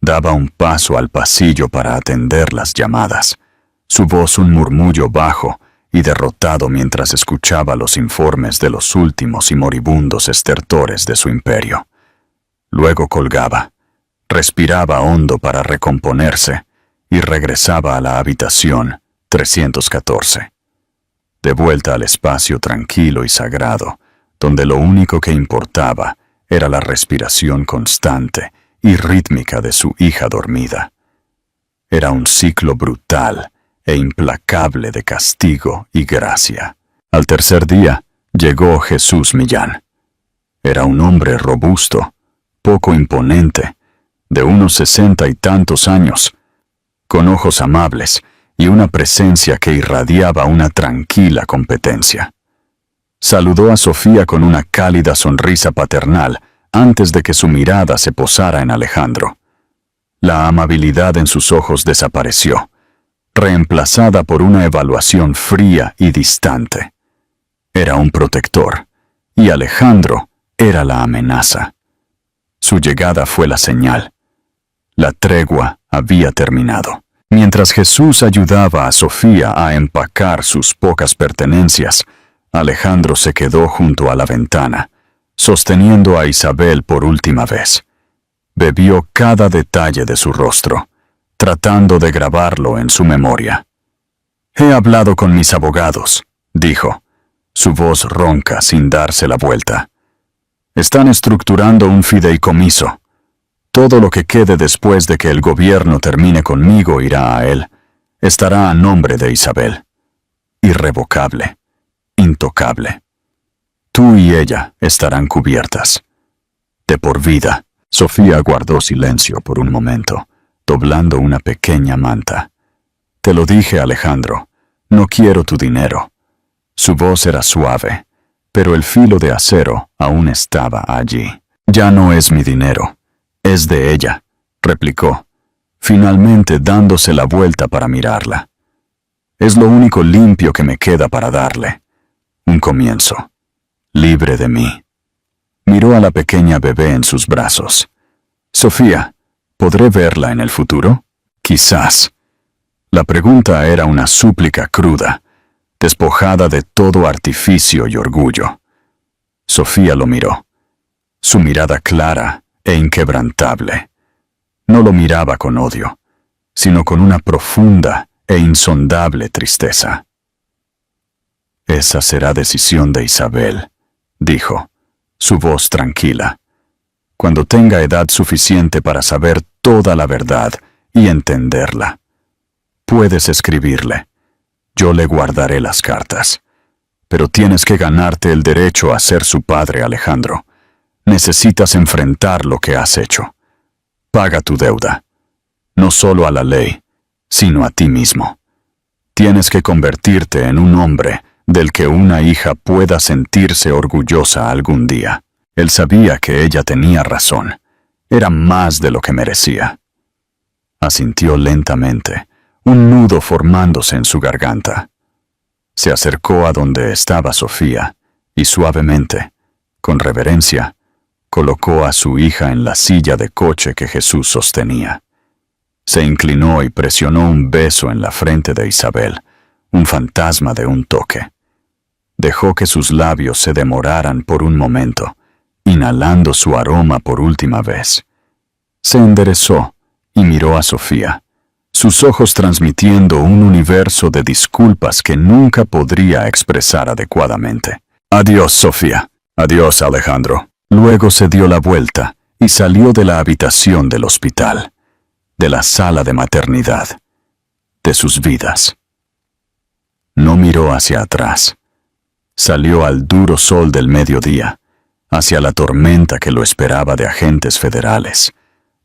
Daba un paso al pasillo para atender las llamadas, su voz un murmullo bajo y derrotado mientras escuchaba los informes de los últimos y moribundos estertores de su imperio. Luego colgaba, respiraba hondo para recomponerse y regresaba a la habitación 314. De vuelta al espacio tranquilo y sagrado, donde lo único que importaba era la respiración constante y rítmica de su hija dormida. Era un ciclo brutal e implacable de castigo y gracia. Al tercer día llegó Jesús Millán. Era un hombre robusto, poco imponente, de unos 60 y tantos años, con ojos amables y una presencia que irradiaba una tranquila competencia. Saludó a Sofía con una cálida sonrisa paternal antes de que su mirada se posara en Alejandro. La amabilidad en sus ojos desapareció, reemplazada por una evaluación fría y distante. Era un protector, y Alejandro era la amenaza. Su llegada fue la señal. La tregua había terminado. Mientras Jesús ayudaba a Sofía a empacar sus pocas pertenencias, Alejandro se quedó junto a la ventana, sosteniendo a Isabel por última vez. Bebió cada detalle de su rostro, tratando de grabarlo en su memoria. «He hablado con mis abogados», dijo, su voz ronca sin darse la vuelta. «Están estructurando un fideicomiso. Todo lo que quede después de que el gobierno termine conmigo irá a él. Estará a nombre de Isabel. Irrevocable, intocable. Tú y ella estarán cubiertas. De por vida». Sofía guardó silencio por un momento, doblando una pequeña manta. «Te lo dije, Alejandro. No quiero tu dinero. Su voz era suave, pero el filo de acero aún estaba allí. Ya no es mi dinero, es de ella, replicó, finalmente dándose la vuelta para mirarla. Es lo único limpio que me queda para darle. Un comienzo. Libre de mí. Miró a la pequeña bebé en sus brazos. Sofía, ¿podré verla en el futuro? Quizás. La pregunta era una súplica cruda, despojada de todo artificio y orgullo. Sofía lo miró. Su mirada clara e inquebrantable. No lo miraba con odio, sino con una profunda e insondable tristeza. Esa será decisión de Isabel, dijo, su voz tranquila. Cuando tenga edad suficiente para saber toda la verdad y entenderla. Puedes escribirle. Yo le guardaré las cartas. Pero tienes que ganarte el derecho a ser su padre, Alejandro. Necesitas enfrentar lo que has hecho. Paga tu deuda. No solo a la ley, sino a ti mismo. Tienes que convertirte en un hombre del que una hija pueda sentirse orgullosa algún día. Él sabía que ella tenía razón. Era más de lo que merecía. Asintió lentamente, un nudo formándose en su garganta. Se acercó a donde estaba Sofía y suavemente, con reverencia, colocó a su hija en la silla de coche que Jesús sostenía. Se inclinó y presionó un beso en la frente de Isabel, un fantasma de un toque. Dejó que sus labios se demoraran por un momento, inhalando su aroma por última vez. Se enderezó y miró a Sofía, sus ojos transmitiendo un universo de disculpas que nunca podría expresar adecuadamente. Adiós, Sofía. Adiós, Alejandro. Luego se dio la vuelta y salió de la habitación del hospital, de la sala de maternidad, de sus vidas. No miró hacia atrás. Salió al duro sol del mediodía, hacia la tormenta que lo esperaba de agentes federales,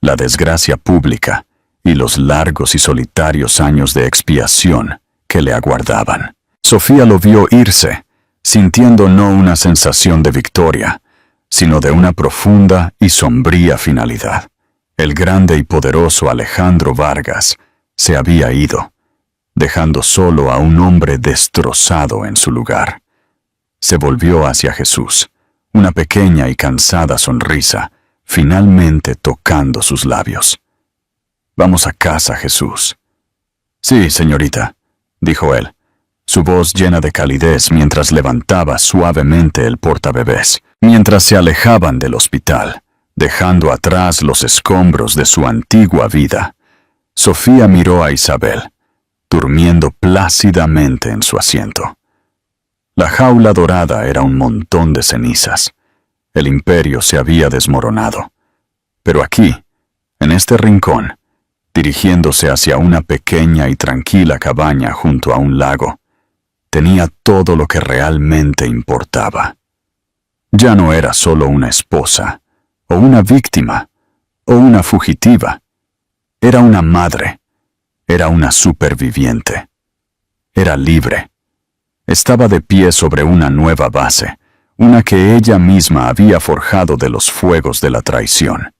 la desgracia pública y los largos y solitarios años de expiación que le aguardaban. Sofía lo vio irse, sintiendo no una sensación de victoria, sino de una profunda y sombría finalidad. El grande y poderoso Alejandro Vargas se había ido, dejando solo a un hombre destrozado en su lugar. Se volvió hacia Jesús, una pequeña y cansada sonrisa, finalmente tocando sus labios. «Vamos a casa, Jesús». «Sí, señorita», dijo él, su voz llena de calidez mientras levantaba suavemente el portabebés, mientras se alejaban del hospital, dejando atrás los escombros de su antigua vida. Sofía miró a Isabel, durmiendo plácidamente en su asiento. La jaula dorada era un montón de cenizas. El imperio se había desmoronado. Pero aquí, en este rincón, dirigiéndose hacia una pequeña y tranquila cabaña junto a un lago, tenía todo lo que realmente importaba. Ya no era solo una esposa, o una víctima, o una fugitiva. Era una madre, era una superviviente. Era libre. Estaba de pie sobre una nueva base, una que ella misma había forjado de los fuegos de la traición.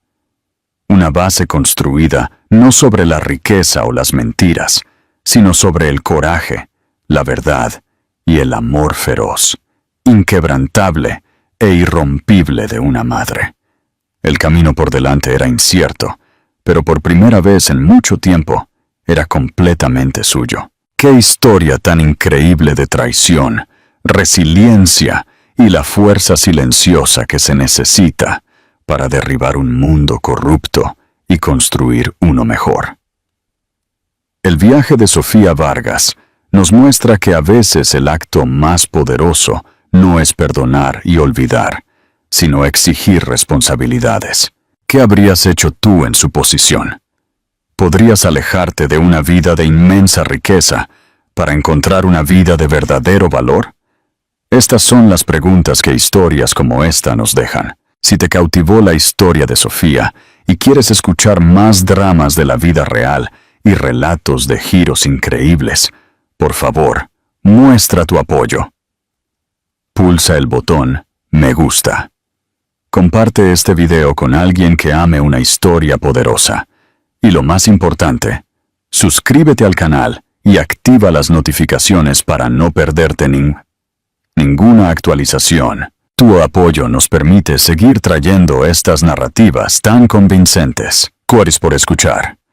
Una base construida no sobre la riqueza o las mentiras, sino sobre el coraje, la verdad y el amor feroz, inquebrantable e irrompible de una madre. El camino por delante era incierto, pero por primera vez en mucho tiempo era completamente suyo. ¡Qué historia tan increíble de traición, resiliencia y la fuerza silenciosa que se necesita para derribar un mundo corrupto y construir uno mejor! El viaje de Sofía Vargas nos muestra que a veces el acto más poderoso no es perdonar y olvidar, sino exigir responsabilidades. ¿Qué habrías hecho tú en su posición? ¿Podrías alejarte de una vida de inmensa riqueza para encontrar una vida de verdadero valor? Estas son las preguntas que historias como esta nos dejan. Si te cautivó la historia de Sofía y quieres escuchar más dramas de la vida real y relatos de giros increíbles, por favor, Muestra tu apoyo. Pulsa el botón Me gusta. Comparte este video con alguien que ame una historia poderosa. Y lo más importante, suscríbete al canal y activa las notificaciones para no perderte ninguna actualización. Tu apoyo nos permite seguir trayendo estas narrativas tan convincentes. Gracias por escuchar.